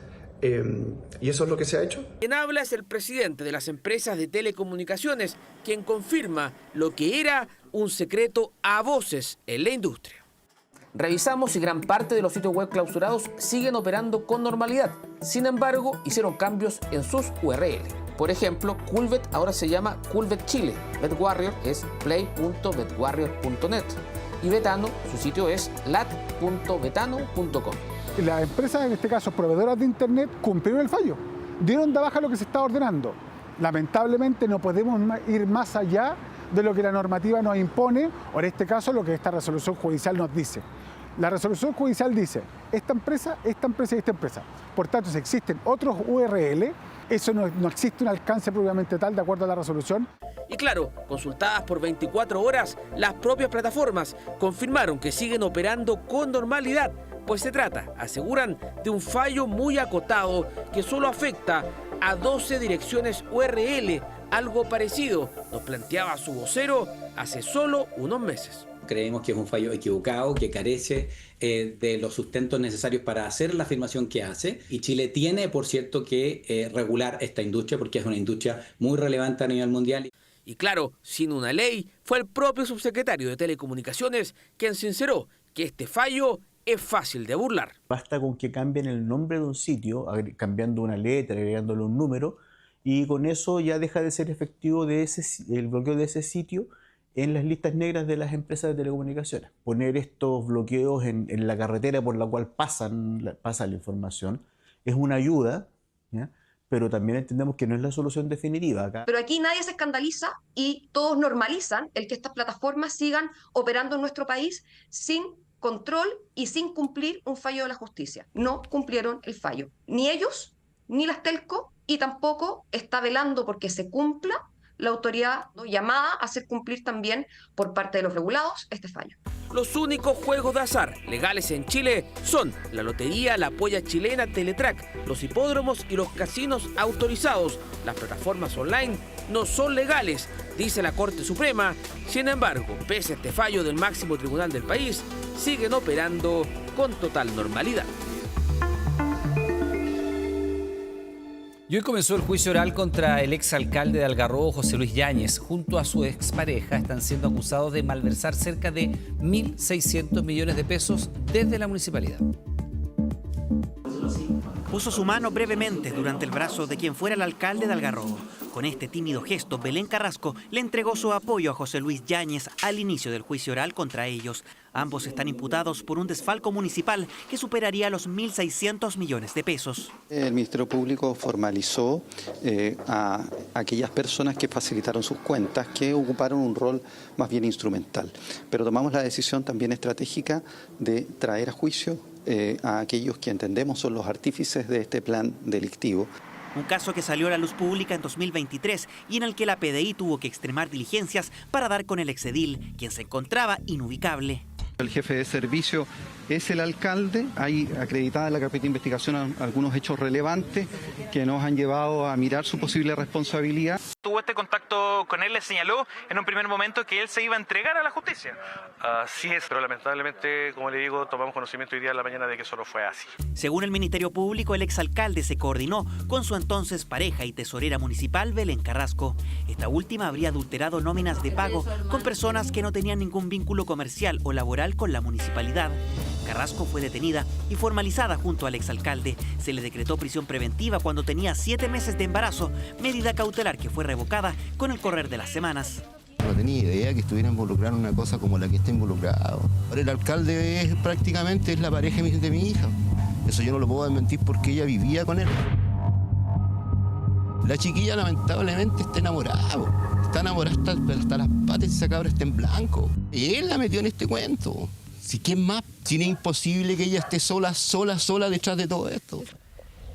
Y eso es lo que se ha hecho. Quien habla es el presidente de las empresas de telecomunicaciones, quien confirma lo que era un secreto a voces en la industria. Revisamos y gran parte de los sitios web clausurados siguen operando con normalidad. Sin embargo, hicieron cambios en sus URL. Por ejemplo, Coolbet ahora se llama Coolbet Chile. BetWarrior es play.betwarrior.net. Y Betano, su sitio es lat.betano.com. Las empresas, en este caso proveedoras de Internet, cumplieron el fallo. Dieron de baja lo que se estaba ordenando. Lamentablemente no podemos ir más allá de lo que la normativa nos impone, o en este caso lo que esta resolución judicial nos dice. La resolución judicial dice, esta empresa y esta empresa. Por tanto, si existen otros URL, eso no existe un alcance propiamente tal de acuerdo a la resolución. Y claro, consultadas por 24 horas, las propias plataformas confirmaron que siguen operando con normalidad, pues se trata, aseguran, de un fallo muy acotado que solo afecta a 12 direcciones URL Algo parecido nos planteaba su vocero hace solo unos meses. Creemos que es un fallo equivocado, que carece de los sustentos necesarios para hacer la afirmación que hace. Y Chile tiene, por cierto, que regular esta industria porque es una industria muy relevante a nivel mundial. Y claro, sin una ley, fue el propio subsecretario de Telecomunicaciones quien sinceró que este fallo es fácil de burlar. Basta con que cambien el nombre de un sitio, cambiando una letra, agregándole un número, y con eso ya deja de ser efectivo el bloqueo de ese sitio en las listas negras de las empresas de telecomunicaciones. Poner estos bloqueos en la carretera por la cual pasa la información es una ayuda, ¿ya? Pero también entendemos que no es la solución definitiva acá. Pero aquí nadie se escandaliza y todos normalizan el que estas plataformas sigan operando en nuestro país sin control y sin cumplir un fallo de la justicia. No cumplieron el fallo. Ni ellos, ni las telco, y tampoco está velando porque se cumpla la autoridad llamada a hacer cumplir también por parte de los regulados este fallo. Los únicos juegos de azar legales en Chile son la lotería, la polla chilena Teletrack, los hipódromos y los casinos autorizados. Las plataformas online no son legales, dice la Corte Suprema. Sin embargo, pese a este fallo del máximo tribunal del país, siguen operando con total normalidad. Y hoy comenzó el juicio oral contra el exalcalde de Algarrobo, José Luis Yáñez. Junto a su expareja están siendo acusados de malversar cerca de 1.600 millones de pesos desde la municipalidad. Puso su mano brevemente durante el brazo de quien fuera el alcalde de Algarrobo. Con este tímido gesto, Belén Carrasco le entregó su apoyo a José Luis Yáñez al inicio del juicio oral contra ellos. Ambos están imputados por un desfalco municipal que superaría los 1.600 millones de pesos. El Ministerio Público formalizó a aquellas personas que facilitaron sus cuentas, que ocuparon un rol más bien instrumental. Pero tomamos la decisión también estratégica de traer a juicio a aquellos que entendemos son los artífices de este plan delictivo. Un caso que salió a la luz pública en 2023 y en el que la PDI tuvo que extremar diligencias para dar con el exedil, quien se encontraba inubicable. El jefe de servicio es el alcalde. Hay acreditada en la carpeta de investigación algunos hechos relevantes que nos han llevado a mirar su posible responsabilidad. Tuvo este contacto con él, le señaló en un primer momento que él se iba a entregar a la justicia. Así es, pero lamentablemente, como le digo, tomamos conocimiento hoy día en la mañana de que eso no fue así. Según el Ministerio Público, el exalcalde se coordinó con su entonces pareja y tesorera municipal, Belén Carrasco. Esta última habría adulterado nóminas de pago con personas que no tenían ningún vínculo comercial o laboral con la municipalidad. Carrasco fue detenida y formalizada junto al exalcalde. Se le decretó prisión preventiva cuando tenía 7 meses de embarazo, medida cautelar que fue revocada con el correr de las semanas. No tenía idea que estuviera involucrado en una cosa como la que está involucrado. Ahora el alcalde es prácticamente la pareja de mi hija. Eso yo no lo puedo desmentir porque ella vivía con él. La chiquilla lamentablemente está enamorada. Está enamorada hasta las patas y esa cabra está en blanco. Y él la metió en este cuento. Si ¿quién más? Si no es imposible que ella esté sola detrás de todo esto.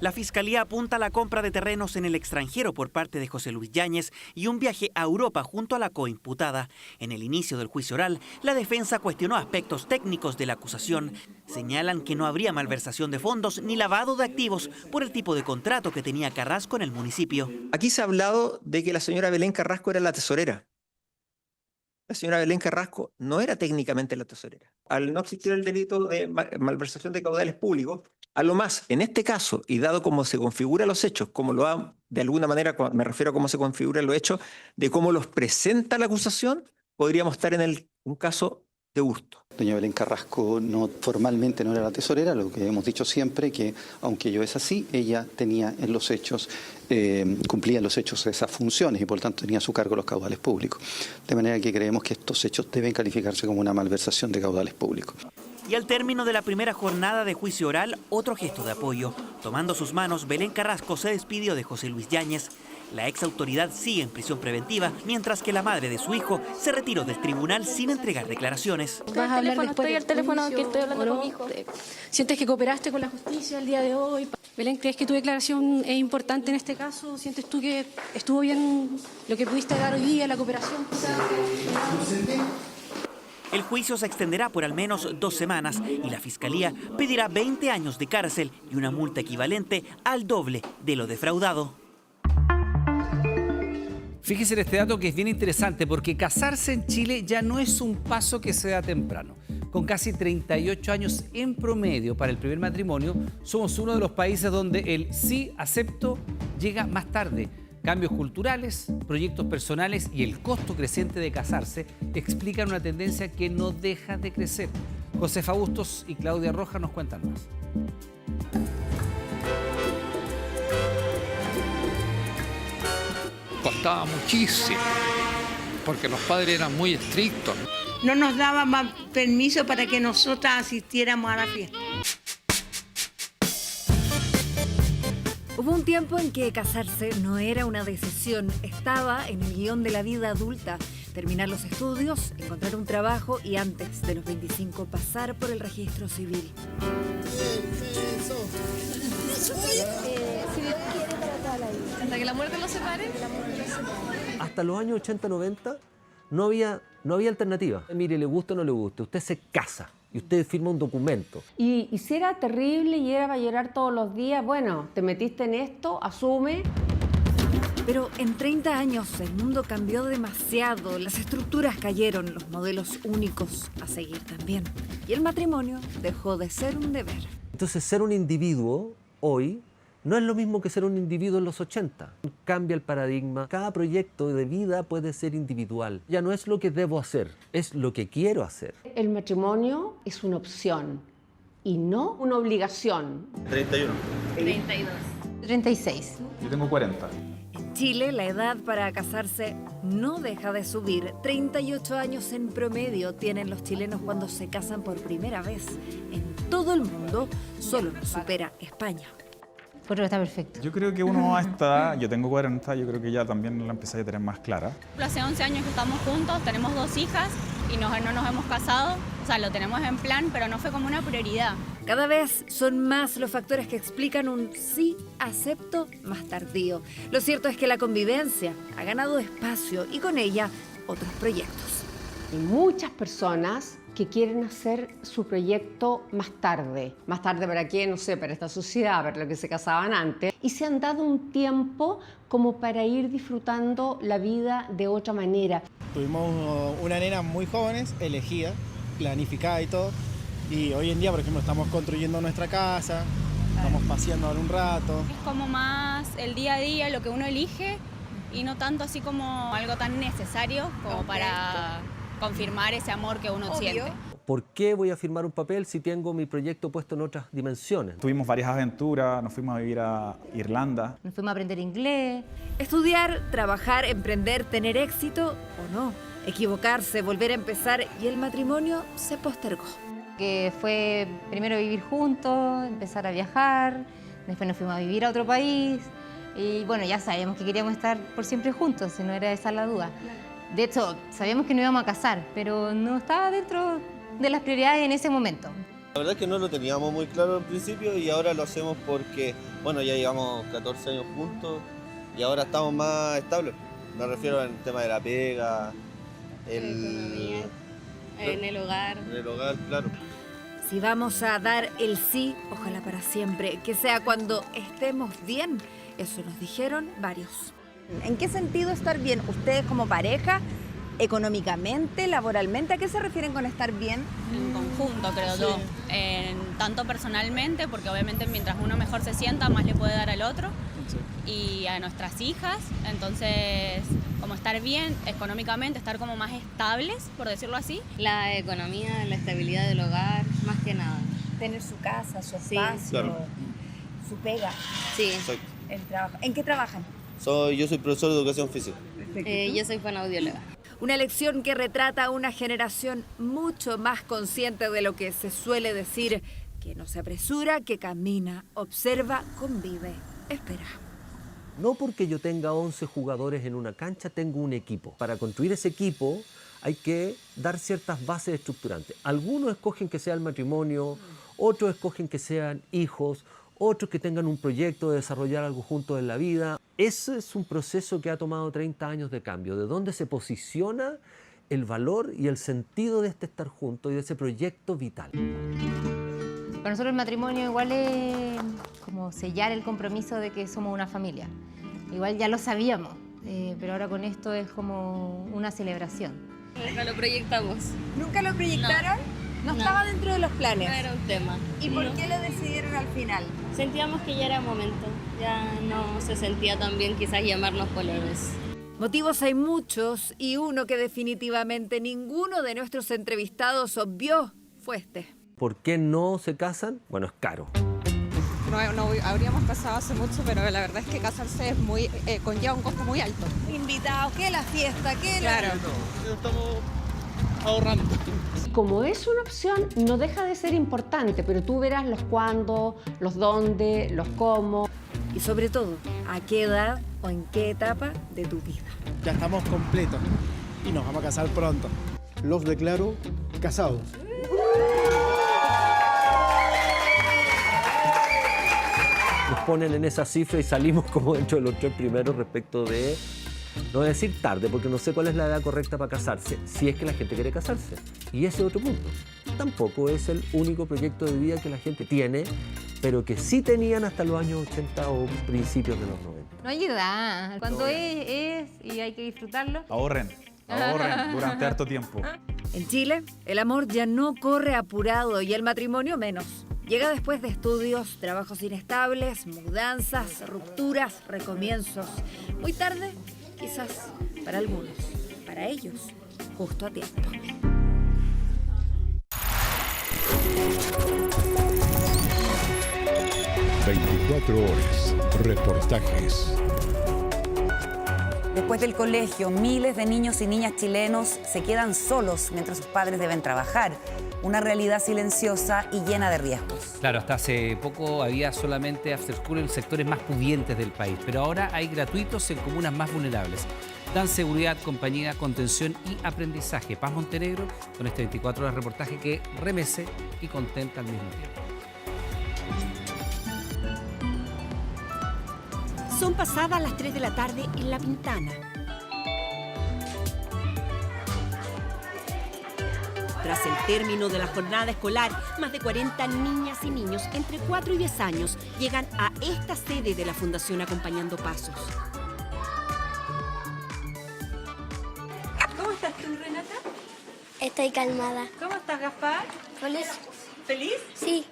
La Fiscalía apunta a la compra de terrenos en el extranjero por parte de José Luis Yáñez y un viaje a Europa junto a la coimputada. En el inicio del juicio oral, la defensa cuestionó aspectos técnicos de la acusación. Señalan que no habría malversación de fondos ni lavado de activos por el tipo de contrato que tenía Carrasco en el municipio. Aquí se ha hablado de que la señora Belén Carrasco era la tesorera. La señora Belén Carrasco no era técnicamente la tesorera. Al no existir el delito de malversación de caudales públicos, a lo más, en este caso, y dado cómo se configuran los hechos, como lo ha, de alguna manera, me refiero a cómo se configuran los hechos, de cómo los presenta la acusación, podríamos estar en un caso de hurto. Doña Belén Carrasco formalmente no era la tesorera, lo que hemos dicho siempre, que aunque ello es así, ella tenía en los hechos, cumplía en los hechos esas funciones y por tanto tenía a su cargo los caudales públicos. De manera que creemos que estos hechos deben calificarse como una malversación de caudales públicos. Y al término de la primera jornada de juicio oral, otro gesto de apoyo. Tomando sus manos, Belén Carrasco se despidió de José Luis Yáñez. La ex autoridad sigue en prisión preventiva, mientras que la madre de su hijo se retiró del tribunal sin entregar declaraciones. ¿Vas a hablar después del teléfono que estoy hablando con mi hijo? ¿Sientes que cooperaste con la justicia el día de hoy? Belén, ¿crees que tu declaración es importante en este caso? ¿Sientes tú que estuvo bien lo que pudiste dar hoy día, la cooperación? El juicio se extenderá por al menos 2 semanas y la Fiscalía pedirá 20 años de cárcel y una multa equivalente al doble de lo defraudado. Fíjese en este dato que es bien interesante porque casarse en Chile ya no es un paso que se da temprano. Con casi 38 años en promedio para el primer matrimonio, somos uno de los países donde el sí acepto llega más tarde. Cambios culturales, proyectos personales y el costo creciente de casarse explican una tendencia que no deja de crecer. Josefa Bustos y Claudia Rojas nos cuentan más. Costaba muchísimo, porque los padres eran muy estrictos. No nos daban más permiso para que nosotras asistiéramos a la fiesta. Hubo un tiempo en que casarse no era una decisión, estaba en el guión de la vida adulta. Terminar los estudios, encontrar un trabajo y antes de los 25 pasar por el registro civil. Hasta que la muerte los separe. Hasta los años 80-90 no había alternativa. Mire, le gusta o no le gusta, usted se casa y usted firma un documento. Y si era terrible y era para llorar todos los días, bueno, te metiste en esto, asume. Pero en 30 años el mundo cambió demasiado, las estructuras cayeron, los modelos únicos a seguir también. Y el matrimonio dejó de ser un deber. Entonces, ser un individuo hoy no es lo mismo que ser un individuo en los 80. Cambia el paradigma. Cada proyecto de vida puede ser individual. Ya no es lo que debo hacer, es lo que quiero hacer. El matrimonio es una opción y no una obligación. 31. 32. 36. Yo tengo 40. En Chile, la edad para casarse no deja de subir. 38 años en promedio tienen los chilenos cuando se casan por primera vez. En todo el mundo, solo nos supera España. Creo que está perfecto. Yo creo que uno a esta edad, yo tengo 40, yo creo que ya también la empecé a tener más clara. Hace 11 años que estamos juntos, tenemos 2 hijas y no nos hemos casado. O sea, lo tenemos en plan, pero no fue como una prioridad. Cada vez son más los factores que explican un sí acepto más tardío. Lo cierto es que la convivencia ha ganado espacio y con ella otros proyectos. Hay muchas personas que quieren hacer su proyecto más tarde. ¿Más tarde para qué? No sé, para esta sociedad, para lo que se casaban antes. Y se han dado un tiempo como para ir disfrutando la vida de otra manera. Tuvimos una nena muy jóvenes, elegida, planificada y todo. Y hoy en día, por ejemplo, estamos construyendo nuestra casa, estamos paseando ahora un rato. Es como más el día a día, lo que uno elige, y no tanto así como algo tan necesario como para confirmar ese amor que uno siente. ¿Por qué voy a firmar un papel si tengo mi proyecto puesto en otras dimensiones? Tuvimos varias aventuras, nos fuimos a vivir a Irlanda. Nos fuimos a aprender inglés. Estudiar, trabajar, emprender, tener éxito o no. Equivocarse, volver a empezar y el matrimonio se postergó. Que fue primero vivir juntos, empezar a viajar, después nos fuimos a vivir a otro país y bueno, ya sabíamos que queríamos estar por siempre juntos, si no era esa la duda. De hecho, sabíamos que no íbamos a casar, pero no estaba dentro de las prioridades en ese momento. La verdad es que no lo teníamos muy claro al principio y ahora lo hacemos porque, bueno, ya llevamos 14 años juntos y ahora estamos más estables. Me refiero al tema de la pega, en el hogar. En el hogar, claro. Si vamos a dar el sí, ojalá para siempre, que sea cuando estemos bien. Eso nos dijeron varios. ¿En qué sentido estar bien? ¿Ustedes como pareja, económicamente, laboralmente, a qué se refieren con estar bien? En conjunto, creo yo. Tanto personalmente, porque obviamente mientras uno mejor se sienta, más le puede dar al otro. Y a nuestras hijas, entonces como estar bien económicamente, estar como más estables, por decirlo así. La economía, la estabilidad del hogar, más que nada. Tener su casa, su espacio, claro. Su pega. Sí. El trabajo. ¿En qué trabajan? Yo soy profesor de educación física. Yo soy fonoaudióloga. Una lección que retrata a una generación mucho más consciente de lo que se suele decir, que no se apresura, que camina, observa, convive, espera. No porque yo tenga 11 jugadores en una cancha, tengo un equipo. Para construir ese equipo hay que dar ciertas bases estructurantes. Algunos escogen que sea el matrimonio, otros escogen que sean hijos, otros que tengan un proyecto de desarrollar algo juntos en la vida. Ese es un proceso que ha tomado 30 años de cambio, de dónde se posiciona el valor y el sentido de este estar juntos y de ese proyecto vital. Para nosotros el matrimonio igual es como sellar el compromiso de que somos una familia. Igual ya lo sabíamos, pero ahora con esto es como una celebración. Nunca lo proyectamos. ¿Nunca lo proyectaron? No estaba dentro de los planes. No era un tema. ¿Y por qué lo decidieron al final? Sentíamos que ya era momento. Ya no se sentía tan bien quizás llamarnos Pololes. Motivos hay muchos y uno que definitivamente ninguno de nuestros entrevistados obvió fue este. ¿Por qué no se casan? Bueno, es caro. No habríamos casado hace mucho, pero la verdad es que casarse es conlleva un costo muy alto. Invitados, ¿qué la fiesta? ¿Qué claro. Estamos ahorrando. Como es una opción, no deja de ser importante, pero tú verás los cuándo, los dónde, los cómo. Y sobre todo, ¿a qué edad o en qué etapa de tu vida? Ya estamos completos y nos vamos a casar pronto. Los declaro casados. Nos ponen en esa cifra y salimos como dentro de los 3 primeros respecto de, no voy a decir tarde, porque no sé cuál es la edad correcta para casarse, si es que la gente quiere casarse. Y ese es otro punto. Tampoco es el único proyecto de vida que la gente tiene, pero que sí tenían hasta los años 80 o principios de los 90. No hay edad. Cuando es y hay que disfrutarlo. Ahorren durante harto tiempo. En Chile, el amor ya no corre apurado y el matrimonio menos. Llega después de estudios, trabajos inestables, mudanzas, rupturas, recomienzos. Muy tarde, quizás para algunos. Para ellos, justo a tiempo. ...24 horas, reportajes. Después del colegio, miles de niños y niñas chilenos se quedan solos mientras sus padres deben trabajar. Una realidad silenciosa y llena de riesgos. Claro, hasta hace poco había solamente after school en sectores más pudientes del país, pero ahora hay gratuitos en comunas más vulnerables. Dan seguridad, compañía, contención y aprendizaje. Paz Montenegro con este 24 horas reportaje que remece y contenta al mismo tiempo. Son pasadas las 3 de la tarde en La Pintana. Tras el término de la jornada escolar, más de 40 niñas y niños entre 4 y 10 años llegan a esta sede de la Fundación Acompañando Pasos. ¿Cómo estás tú, Renata? Estoy calmada. ¿Cómo estás, Gaspar? ¿Feliz? ¿Feliz? Sí.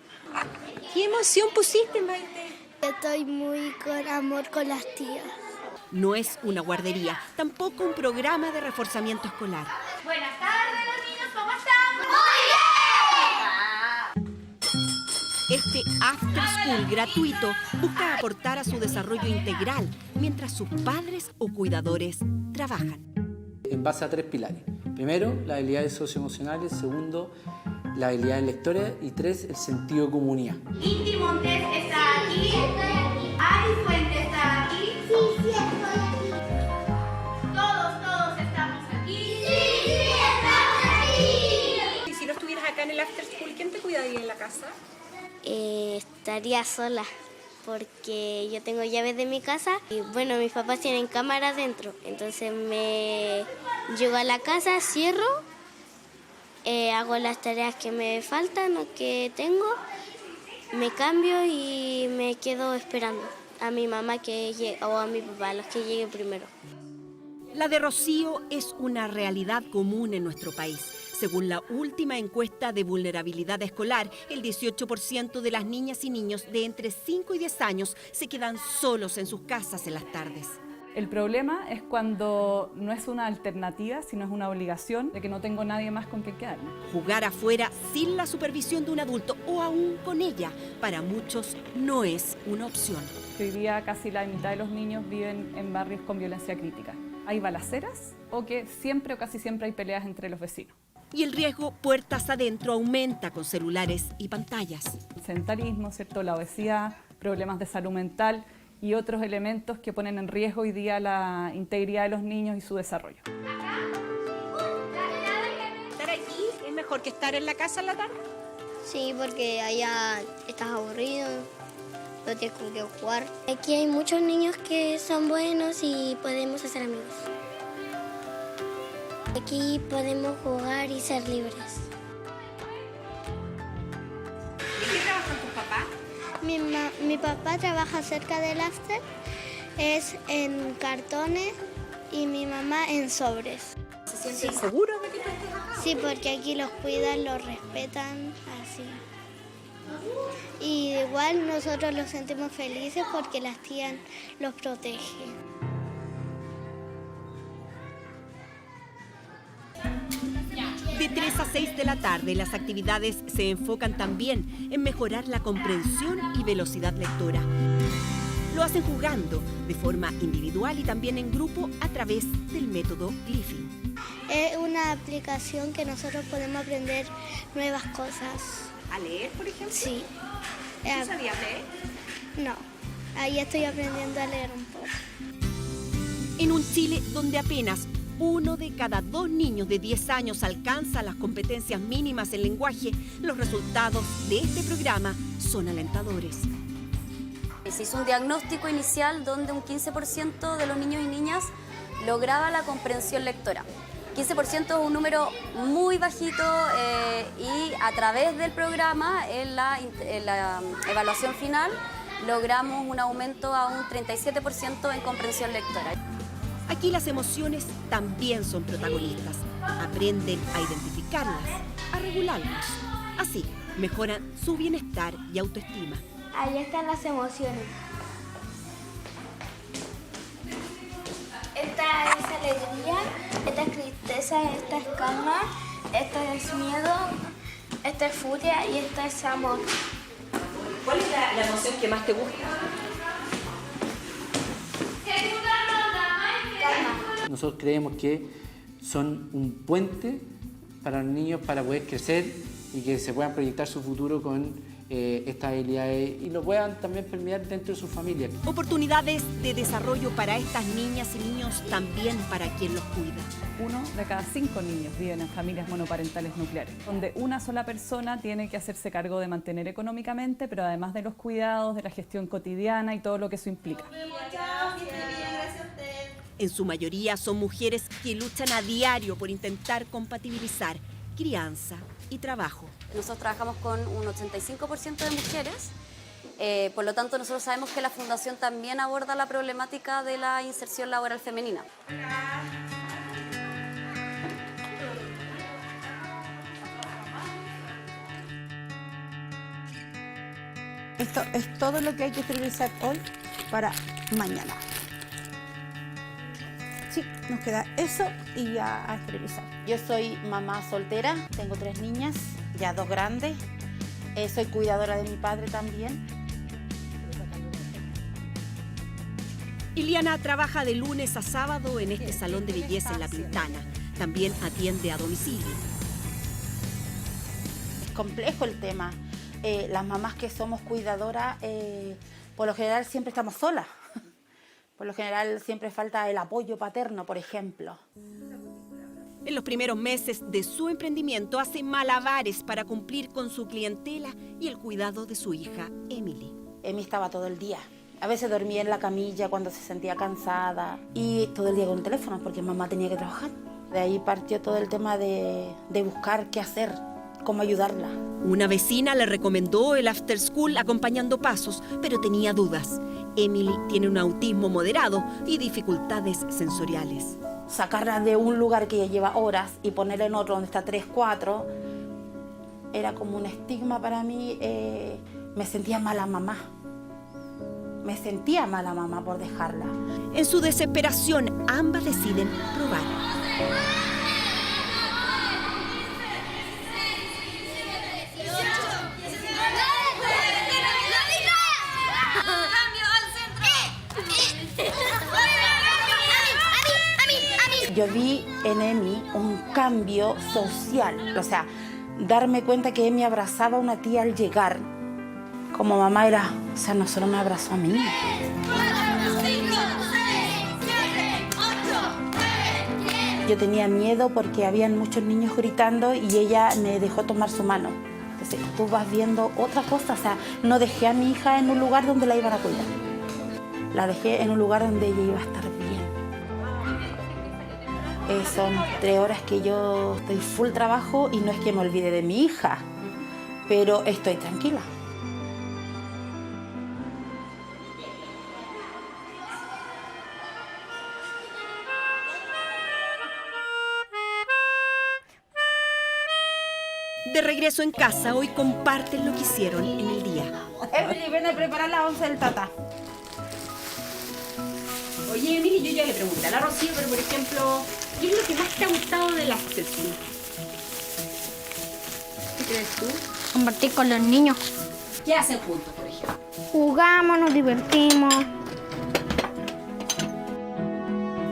¿Qué emoción pusiste, Maite? Estoy muy con amor con las tías. No es una guardería, tampoco un programa de reforzamiento escolar. Buenas tardes, los niños, ¿cómo están? Este After School gratuito busca aportar a su desarrollo integral mientras sus padres o cuidadores trabajan. En base a 3 pilares. Primero, las habilidades socioemocionales. Segundo, las habilidades lectoras. Y 3, el sentido de comunidad. Inti Montes está aquí. Ari Fuente está aquí. Sí, estoy aquí. Todos estamos aquí. Sí, estamos aquí. Y si no estuvieras acá en el After School, ¿quién te cuidaría en la casa? Estaría sola porque yo tengo llaves de mi casa y bueno, mis papás tienen cámara adentro, entonces llego a la casa, cierro, hago las tareas que me faltan o que tengo, me cambio y me quedo esperando a mi mamá o a mi papá, a los que lleguen primero. La de Rocío es una realidad común en nuestro país. Según la última encuesta de vulnerabilidad escolar, el 18% de las niñas y niños de entre 5 y 10 años se quedan solos en sus casas en las tardes. El problema es cuando no es una alternativa, sino es una obligación de que no tengo nadie más con quien quedarme. Jugar afuera sin la supervisión de un adulto o aún con ella, para muchos no es una opción. Hoy día casi la mitad de los niños viven en barrios con violencia crítica. Hay balaceras o que siempre o casi siempre hay peleas entre los vecinos. Y el riesgo puertas adentro aumenta con celulares y pantallas. El sedentarismo, ¿cierto? La obesidad, problemas de salud mental y otros elementos que ponen en riesgo hoy día la integridad de los niños y su desarrollo. ¿Estar aquí es mejor que estar en la casa en la tarde? Sí, porque allá estás aburrido, no tienes con qué jugar. Aquí hay muchos niños que son buenos y podemos hacer amigos. Aquí podemos jugar y ser libres. ¿En qué trabajan tus papás? Mi papá trabaja cerca del after, es en cartones y mi mamá en sobres. ¿Se sienten seguros de que tú estés acá? Sí, porque aquí los cuidan, los respetan, así. Y igual nosotros los sentimos felices porque las tías los protegen. De 3 a 6 de la tarde, las actividades se enfocan también en mejorar la comprensión y velocidad lectora. Lo hacen jugando de forma individual y también en grupo a través del método Glyphing. Es una aplicación que nosotros podemos aprender nuevas cosas. ¿A leer, por ejemplo? Sí. ¿Tú sabías leer? No, ahí estoy aprendiendo a leer un poco. En un Chile donde apenas 1 de cada 2 niños de 10 años alcanza las competencias mínimas en lenguaje, los resultados de este programa son alentadores. Se hizo un diagnóstico inicial donde un 15% de los niños y niñas lograba la comprensión lectora. 15% es un número muy bajito y a través del programa, en la evaluación final, logramos un aumento a un 37% en comprensión lectora. Aquí las emociones también son protagonistas. Aprenden a identificarlas, a regularlas. Así, mejoran su bienestar y autoestima. Ahí están las emociones. Esta es alegría, esta es tristeza, esta es calma, esta es miedo, esta es furia y esta es amor. ¿Cuál es la emoción que más te gusta? Nosotros creemos que son un puente para los niños para poder crecer y que se puedan proyectar su futuro con estas habilidades y lo puedan también permear dentro de su familia. Oportunidades de desarrollo para estas niñas y niños, también para quien los cuida. 1 de cada 5 niños viven en familias monoparentales nucleares, donde una sola persona tiene que hacerse cargo de mantener económicamente, pero además de los cuidados, de la gestión cotidiana y todo lo que eso implica. En su mayoría son mujeres que luchan a diario por intentar compatibilizar crianza y trabajo. Nosotros trabajamos con un 85% de mujeres, por lo tanto nosotros sabemos que la Fundación también aborda la problemática de la inserción laboral femenina. Esto es todo lo que hay que esterilizar hoy para mañana. Sí, nos queda eso y ya a esterilizar. Yo soy mamá soltera, tengo 3 niñas, ya 2 grandes. Soy cuidadora de mi padre también. Iliana trabaja de lunes a sábado en este salón de belleza en La Pintana. También atiende a domicilio. Es complejo el tema. Las mamás que somos cuidadoras, por lo general siempre estamos solas. Por lo general siempre falta el apoyo paterno, por ejemplo. En los primeros meses de su emprendimiento hace malabares para cumplir con su clientela y el cuidado de su hija, Emily. Emily estaba todo el día. A veces dormía en la camilla cuando se sentía cansada y todo el día con el teléfono porque mamá tenía que trabajar. De ahí partió todo el tema de buscar qué hacer, cómo ayudarla. Una vecina le recomendó el after school acompañando pasos, pero tenía dudas. Emily tiene un autismo moderado y dificultades sensoriales. Sacarla de un lugar que ella lleva horas y ponerla en otro donde está 3, 4, era como un estigma para mí. Me sentía mala mamá. Me sentía mala mamá por dejarla. En su desesperación, ambas deciden probar. Yo vi en Emi un cambio social, o sea, darme cuenta que Emi abrazaba a una tía al llegar. Como mamá era, o sea, no solo me abrazó a mí. Yo tenía miedo porque habían muchos niños gritando y ella me dejó tomar su mano. Entonces tú vas viendo otra cosa, o sea, no dejé a mi hija en un lugar donde la iban a cuidar. La dejé en un lugar donde ella iba a estar bien. Son 3 horas que yo estoy full trabajo y no es que me olvide de mi hija, pero estoy tranquila. De regreso en casa, hoy comparten lo que hicieron en el día. Emily, ven a preparar la once del tata. Oye, Emily, yo ya le pregunté a la Rocío, pero por ejemplo, ¿qué es lo que más te ha gustado del after school? ¿Qué crees tú? Compartir con los niños. ¿Qué hacen juntos, por ejemplo? Jugamos, nos divertimos.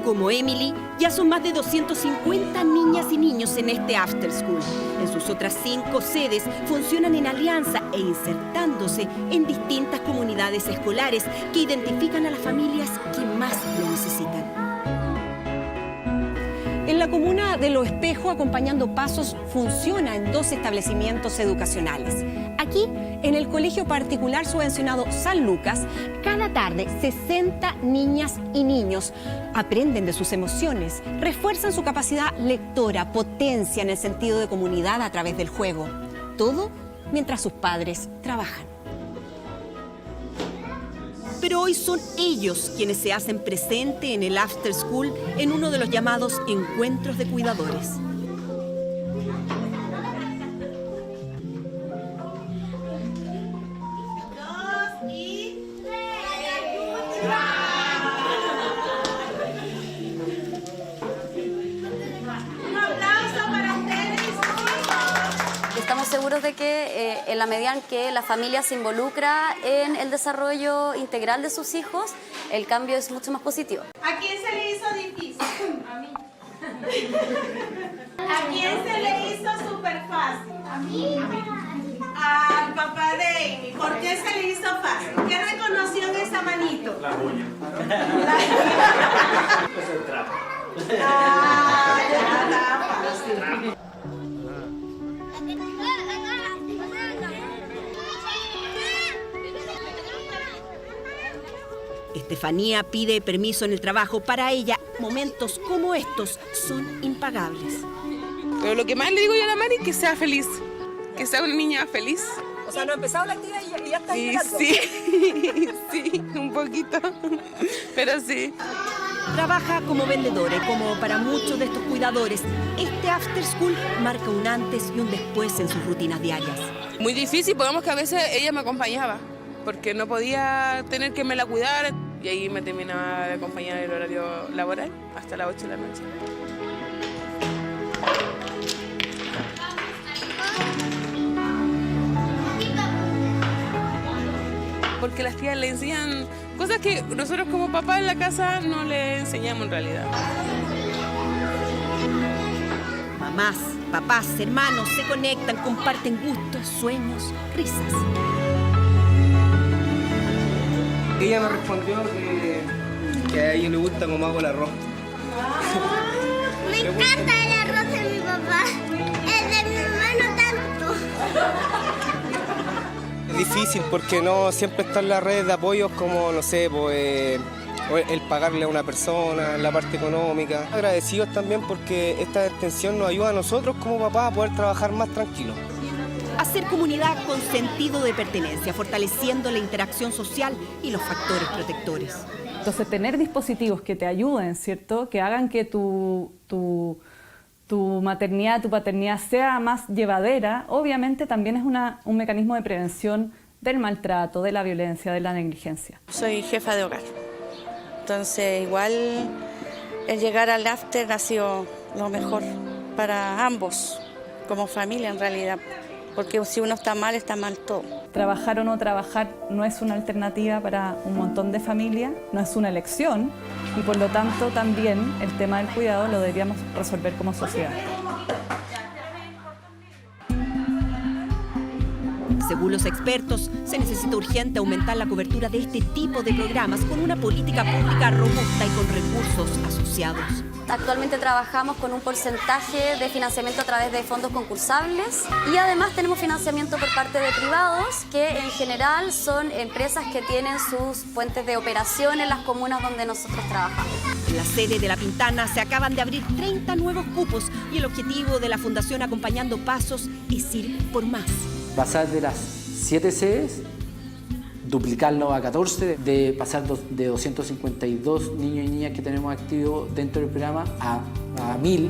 Como Emily, ya son más de 250 niñas y niños en este after school. En sus otras 5 sedes funcionan en alianza e insertándose en distintas comunidades escolares que identifican a las familias que más lo necesitan. En la comuna de Los Espejos, Acompañando Pasos funciona en 2 establecimientos educacionales. Aquí, en el colegio particular subvencionado San Lucas, cada tarde 60 niñas y niños aprenden de sus emociones, refuerzan su capacidad lectora, potencian el sentido de comunidad a través del juego. Todo mientras sus padres trabajan. Pero hoy son ellos quienes se hacen presente en el after school en uno de los llamados encuentros de cuidadores. Estamos seguros de que en la medida en que la familia se involucra en el desarrollo integral de sus hijos, el cambio es mucho más positivo. ¿A quién se le hizo difícil? A mí. ¿A quién se le hizo súper fácil? A mí. Al papá de Amy. ¿Por qué se le hizo fácil? ¿Qué reconoció en esa manito? La uña. Es el trapo. Ah, ya está fácil. Estefanía pide permiso en el trabajo. Para ella, momentos como estos son impagables. Pero lo que más le digo yo a la Mari es que sea feliz, que sea una niña feliz. O sea, no ha empezado la actividad y ya está llorando. Sí, sí, un poquito, pero sí. Trabaja como vendedora y como para muchos de estos cuidadores, este after school marca un antes y un después en sus rutinas diarias. Muy difícil, digamos que a veces ella me acompañaba, porque no podía tener que me la cuidar y ahí me terminaba de acompañar en el horario laboral hasta las 8 de la noche. Porque las tías le enseñan cosas que nosotros como papás en la casa no le enseñamos en realidad. Mamás, papás, hermanos se conectan, comparten gustos, sueños, risas. Ella me respondió que a ella le gusta cómo hago el arroz. Me encanta el arroz de mi papá. El de mi hermano tanto. Es difícil porque no siempre están las redes de apoyo como, no sé, pues, el pagarle a una persona, la parte económica. Agradecidos también porque esta extensión nos ayuda a nosotros como papás a poder trabajar más tranquilos. Hacer comunidad con sentido de pertenencia, fortaleciendo la interacción social y los factores protectores. Entonces, tener dispositivos que te ayuden, ¿cierto? Que hagan que tu maternidad, tu paternidad sea más llevadera, obviamente también es un mecanismo de prevención del maltrato, de la violencia, de la negligencia. Soy jefa de hogar, entonces igual el llegar al after ha sido lo mejor para ambos, como familia en realidad, porque si uno está mal todo. Trabajar o no trabajar no es una alternativa para un montón de familias, no es una elección y por lo tanto también el tema del cuidado lo deberíamos resolver como sociedad. Según los expertos, se necesita urgente aumentar la cobertura de este tipo de programas con una política pública robusta y con recursos asociados. Actualmente trabajamos con un porcentaje de financiamiento a través de fondos concursables y además tenemos financiamiento por parte de privados que en general son empresas que tienen sus puentes de operación en las comunas donde nosotros trabajamos. En la sede de La Pintana se acaban de abrir 30 nuevos cupos y el objetivo de la Fundación Acompañando Pasos es ir por más. Pasar de las 7 sedes, duplicarlo a 14, de pasar de 252 niños y niñas que tenemos activos dentro del programa a 1000.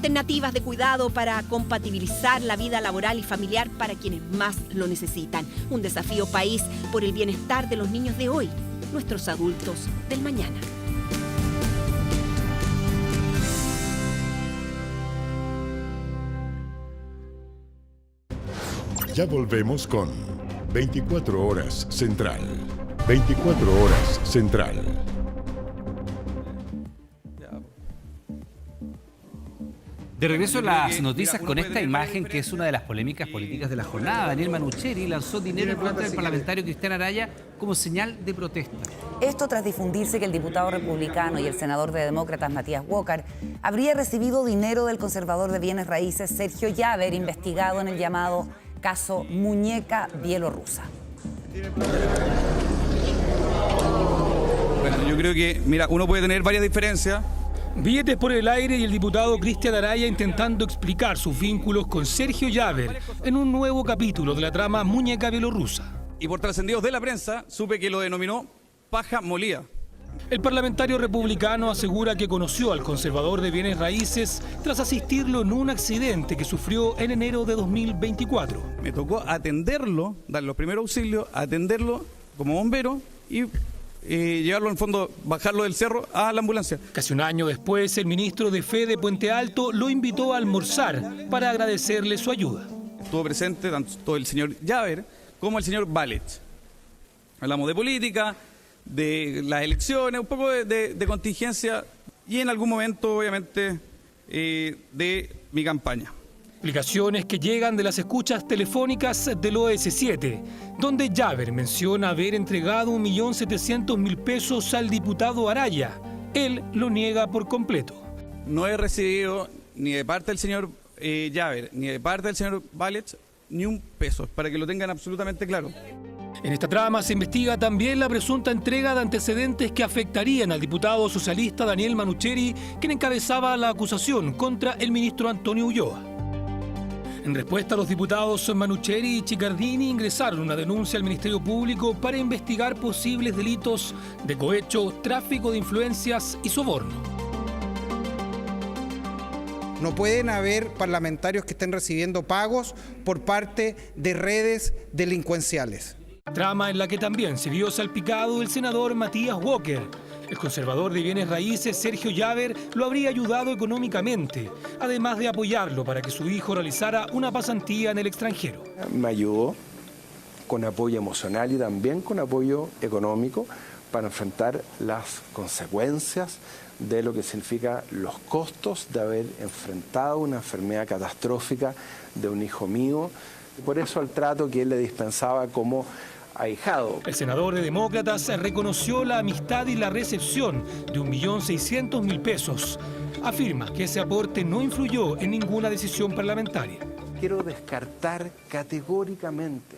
alternativas de cuidado para compatibilizar la vida laboral y familiar para quienes más lo necesitan. Un desafío país por el bienestar de los niños de hoy, nuestros adultos del mañana. Ya volvemos con 24 Horas Central. 24 Horas Central. De regreso a las noticias con esta imagen que es una de las polémicas políticas de la jornada. Daniel Manucheri lanzó dinero en contra del parlamentario Cristian Araya como señal de protesta. Esto tras difundirse que el diputado republicano y el senador de Demócratas Matías Walker habría recibido dinero del conservador de bienes raíces Sergio Llaver, investigado en el llamado caso Muñeca Bielorrusa. Bueno, yo creo que, mira, uno puede tener varias diferencias. Billetes por el aire y el diputado Cristian Araya intentando explicar sus vínculos con Sergio Llaver en un nuevo capítulo de la trama Muñeca Bielorrusa. Y por trascendidos de la prensa, supe que lo denominó paja molida. El parlamentario republicano asegura que conoció al conservador de bienes raíces tras asistirlo en un accidente que sufrió en enero de 2024. Me tocó atenderlo, dar los primeros auxilios, atenderlo como bombero y llevarlo en fondo, bajarlo del cerro a la ambulancia. Casi un año después, el ministro de Fe de Puente Alto lo invitó a almorzar para agradecerle su ayuda. Estuvo presente tanto el señor Llaver como el señor Balet. Hablamos de política, de las elecciones, un poco de contingencia y en algún momento, obviamente, de mi campaña. Explicaciones que llegan de las escuchas telefónicas del OS7, donde Llaver menciona haber entregado 1.700.000 pesos al diputado Araya. Él lo niega por completo. No he recibido ni de parte del señor Llaver ni de parte del señor Balet ni un peso, para que lo tengan absolutamente claro. En esta trama se investiga también la presunta entrega de antecedentes que afectarían al diputado socialista Daniel Manucheri, quien encabezaba la acusación contra el ministro Antonio Ulloa. En respuesta, los diputados Manucheri y Chiccardini ingresaron una denuncia al Ministerio Público para investigar posibles delitos de cohecho, tráfico de influencias y soborno. No pueden haber parlamentarios que estén recibiendo pagos por parte de redes delincuenciales. Trama en la que también se vio salpicado el senador Matías Walker. El conservador de bienes raíces Sergio Llaver lo habría ayudado económicamente, además de apoyarlo para que su hijo realizara una pasantía en el extranjero. Me ayudó con apoyo emocional y también con apoyo económico para enfrentar las consecuencias de lo que significa los costos de haber enfrentado una enfermedad catastrófica de un hijo mío. Por eso el trato que él le dispensaba como ahijado. El senador de Demócratas reconoció la amistad y la recepción de 1.600.000 pesos. Afirma que ese aporte no influyó en ninguna decisión parlamentaria. Quiero descartar categóricamente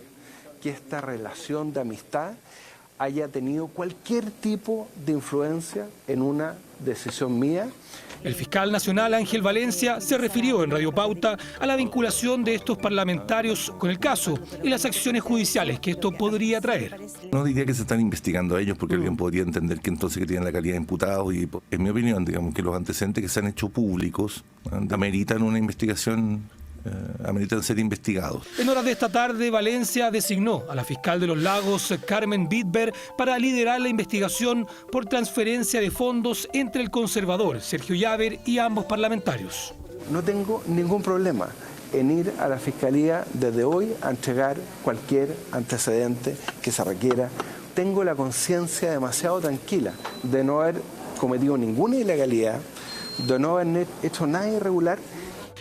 que esta relación de amistad haya tenido cualquier tipo de influencia en una decisión mía. El fiscal nacional Ángel Valencia se refirió en Radio Pauta a la vinculación de estos parlamentarios con el caso y las acciones judiciales que esto podría traer. No diría que se están investigando a ellos porque alguien podría entender que entonces que tienen la calidad de imputados y, en mi opinión, digamos que los antecedentes que se han hecho públicos ameritan una investigación, ameritan ser investigados. En horas de esta tarde, Valencia designó a la fiscal de Los Lagos, Carmen Bitber, para liderar la investigación por transferencia de fondos entre el conservador Sergio Llaver y ambos parlamentarios. No tengo ningún problema en ir a la Fiscalía desde hoy a entregar cualquier antecedente que se requiera. Tengo la conciencia demasiado tranquila de no haber cometido ninguna ilegalidad, de no haber hecho nada irregular.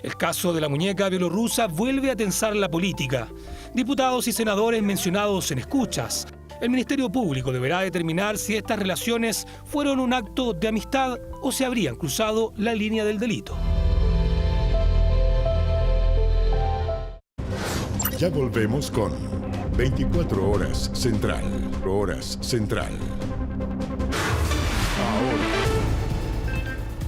El caso de la muñeca bielorrusa vuelve a tensar la política. Diputados y senadores mencionados en escuchas. El Ministerio Público deberá determinar si estas relaciones fueron un acto de amistad o se habrían cruzado la línea del delito. Ya volvemos con 24 Horas Central. Horas Central.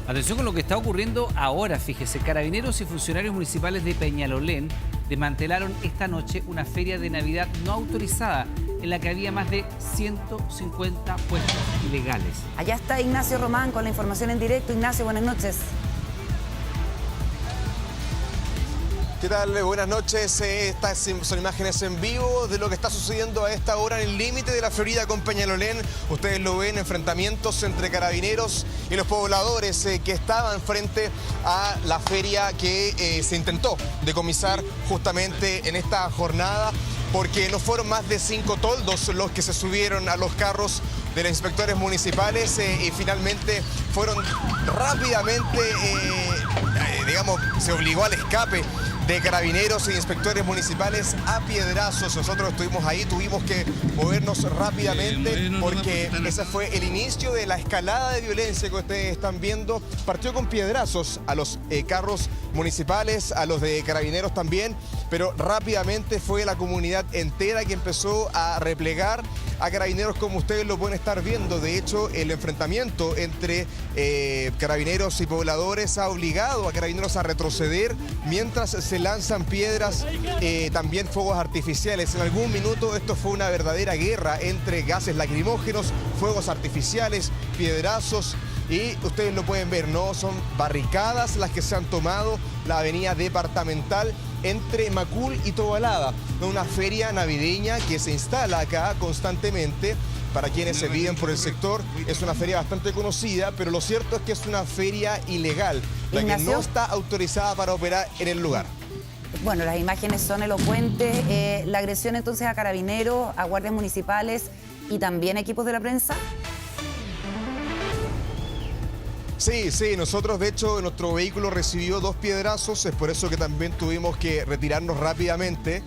Atención con lo que está ocurriendo ahora, fíjese. Carabineros y funcionarios municipales de Peñalolén desmantelaron esta noche una feria de Navidad no autorizada en la que había más de 150 puestos ilegales. Allá está Ignacio Román con la información en directo. Ignacio, buenas noches. ¿Qué tal? Buenas noches. Estas son imágenes en vivo de lo que está sucediendo a esta hora en el límite de la Florida con Peñalolén. Ustedes lo ven, enfrentamientos entre carabineros y los pobladores que estaban frente a la feria que se intentó decomisar justamente en esta jornada, porque no fueron más de 5 toldos los que se subieron a los carros de los inspectores municipales y finalmente fueron rápidamente, digamos, se obligó al escape de carabineros e inspectores municipales a piedrazos. Nosotros estuvimos ahí, tuvimos que movernos rápidamente porque ese fue el inicio de la escalada de violencia que ustedes están viendo. Partió con piedrazos a los carros municipales, a los de carabineros también, pero rápidamente fue la comunidad entera que empezó a replegar a carabineros, como ustedes lo pueden estar viendo. De hecho, el enfrentamiento entre carabineros y pobladores ha obligado a carabineros a retroceder mientras se lanzan piedras, también fuegos artificiales. En algún minuto esto fue una verdadera guerra entre gases lacrimógenos, fuegos artificiales, piedrazos. Y ustedes lo pueden ver, ¿no? Son barricadas las que se han tomado la avenida departamental entre Macul y Tobalaba, una feria navideña que se instala acá constantemente. Para quienes se viven por el sector, es una feria bastante conocida, pero lo cierto es que es una feria ilegal, la que no está autorizada para operar en el lugar. Bueno, las imágenes son elocuentes. La agresión entonces a carabineros, a guardias municipales y también equipos de la prensa. Sí, nosotros de hecho nuestro vehículo recibió 2 piedrazos, es por eso que también tuvimos que retirarnos rápidamente.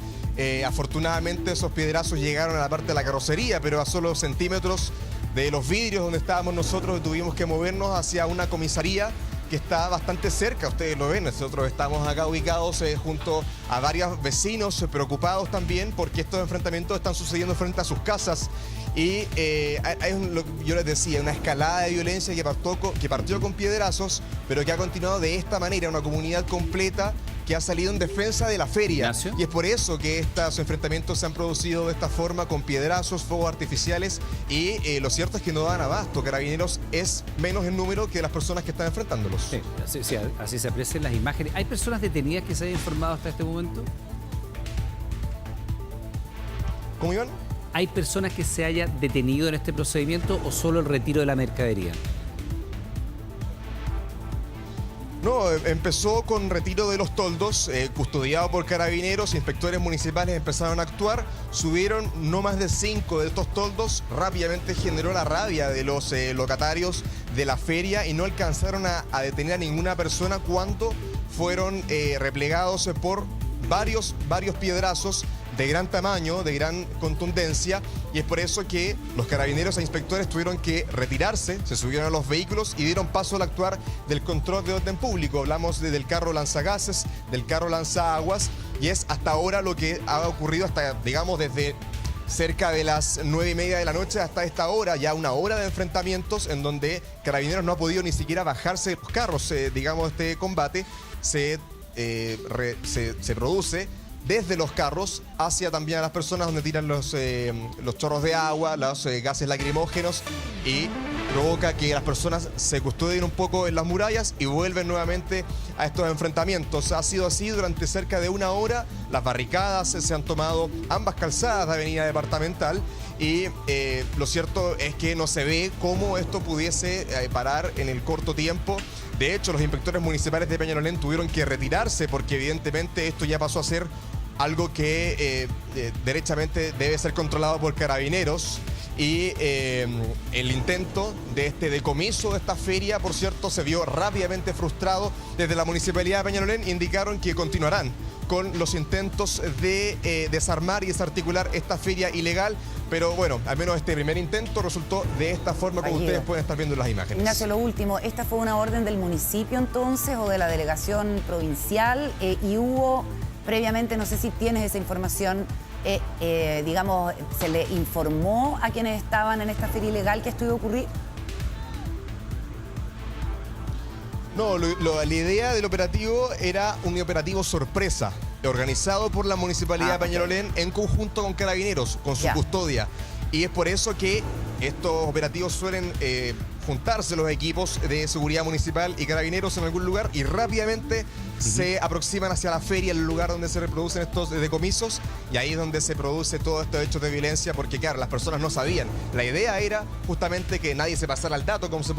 Afortunadamente esos piedrazos llegaron a la parte de la carrocería, pero a solo centímetros de los vidrios donde estábamos nosotros, tuvimos que movernos hacia una comisaría que está bastante cerca, ustedes lo ven. Nosotros estamos acá ubicados junto a varios vecinos preocupados también porque estos enfrentamientos están sucediendo frente a sus casas. Y yo les decía, una escalada de violencia que partió con piedrazos, pero que ha continuado de esta manera, una comunidad completa que ha salido en defensa de la feria. Ignacio. Y es por eso que estos enfrentamientos se han producido de esta forma, con piedrazos, fuegos artificiales, y lo cierto es que no dan abasto. Carabineros es menos en número que las personas que están enfrentándolos. Sí, así se aprecian las imágenes. ¿Hay personas detenidas que se hayan informado hasta este momento? ¿Cómo, Iván? ¿Hay personas que se hayan detenido en este procedimiento o solo el retiro de la mercadería? No, empezó con retiro de los toldos, custodiado por carabineros, inspectores municipales empezaron a actuar, subieron no más de 5 de estos toldos, rápidamente generó la rabia de los locatarios de la feria y no alcanzaron a detener a ninguna persona cuando fueron replegados por varios piedrazos de gran tamaño, de gran contundencia, y es por eso que los carabineros e inspectores tuvieron que retirarse, se subieron a los vehículos y dieron paso al actuar del control de orden público. Hablamos del carro lanzagases, del carro lanzaguas, y es hasta ahora lo que ha ocurrido hasta, digamos, desde cerca de las 9:30 de la noche hasta esta hora, ya una hora de enfrentamientos en donde Carabineros no ha podido ni siquiera bajarse de los carros. Digamos, este combate se produce desde los carros hacia también a las personas, donde tiran los chorros de agua, los gases lacrimógenos, y provoca que las personas se custodien un poco en las murallas y vuelven nuevamente a estos enfrentamientos. Ha sido así durante cerca de una hora. Las barricadas se han tomado ambas calzadas de Avenida Departamental, y lo cierto es que no se ve cómo esto pudiese parar en el corto tiempo. De hecho, los inspectores municipales de Peñalolén tuvieron que retirarse porque evidentemente esto ya pasó a ser algo que derechamente debe ser controlado por Carabineros. Y el intento de este decomiso de esta feria, por cierto, se vio rápidamente frustrado. Desde la Municipalidad de Peñalolén indicaron que continuarán con los intentos de desarmar y desarticular esta feria ilegal. Pero bueno, al menos este primer intento resultó de esta forma, como ustedes pueden estar viendo en las imágenes. Ignacio, lo último, ¿esta fue una orden del municipio entonces o de la delegación provincial? Y hubo previamente, no sé si tienes esa información, digamos, ¿se le informó a quienes estaban en esta feria ilegal que esto iba a ocurrir? No, la idea del operativo era un operativo sorpresa, organizado por la Municipalidad de Peñalolén en conjunto con Carabineros, con su custodia. Y es por eso que estos operativos suelen juntarse los equipos de seguridad municipal y carabineros en algún lugar y rápidamente se aproximan hacia la feria, el lugar donde se reproducen estos decomisos, y ahí es donde se produce todos estos hechos de violencia, porque claro, las personas no sabían. La idea era justamente que nadie se pasara al dato, como se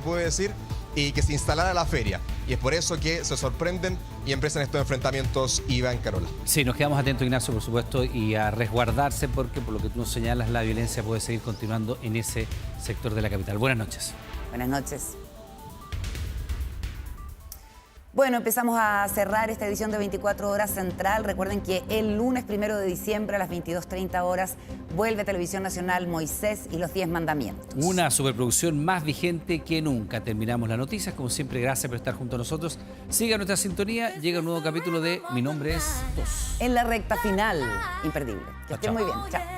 puede decir, y que se instalara la feria. Y es por eso que se sorprenden y empiezan estos enfrentamientos, Iván, Carola. Sí, nos quedamos atentos, Ignacio, por supuesto, y a resguardarse, porque por lo que tú nos señalas, la violencia puede seguir continuando en ese sector de la capital. Buenas noches. Buenas noches. Bueno, empezamos a cerrar esta edición de 24 Horas Central. Recuerden que el lunes 1 de diciembre a las 22:30 horas vuelve a Televisión Nacional Moisés y los 10 Mandamientos. Una superproducción más vigente que nunca. Terminamos las noticias. Como siempre, gracias por estar junto a nosotros. Siga nuestra sintonía. Llega un nuevo capítulo de Mi Nombre es 2. En la recta final, imperdible. Que estén muy bien. Chao.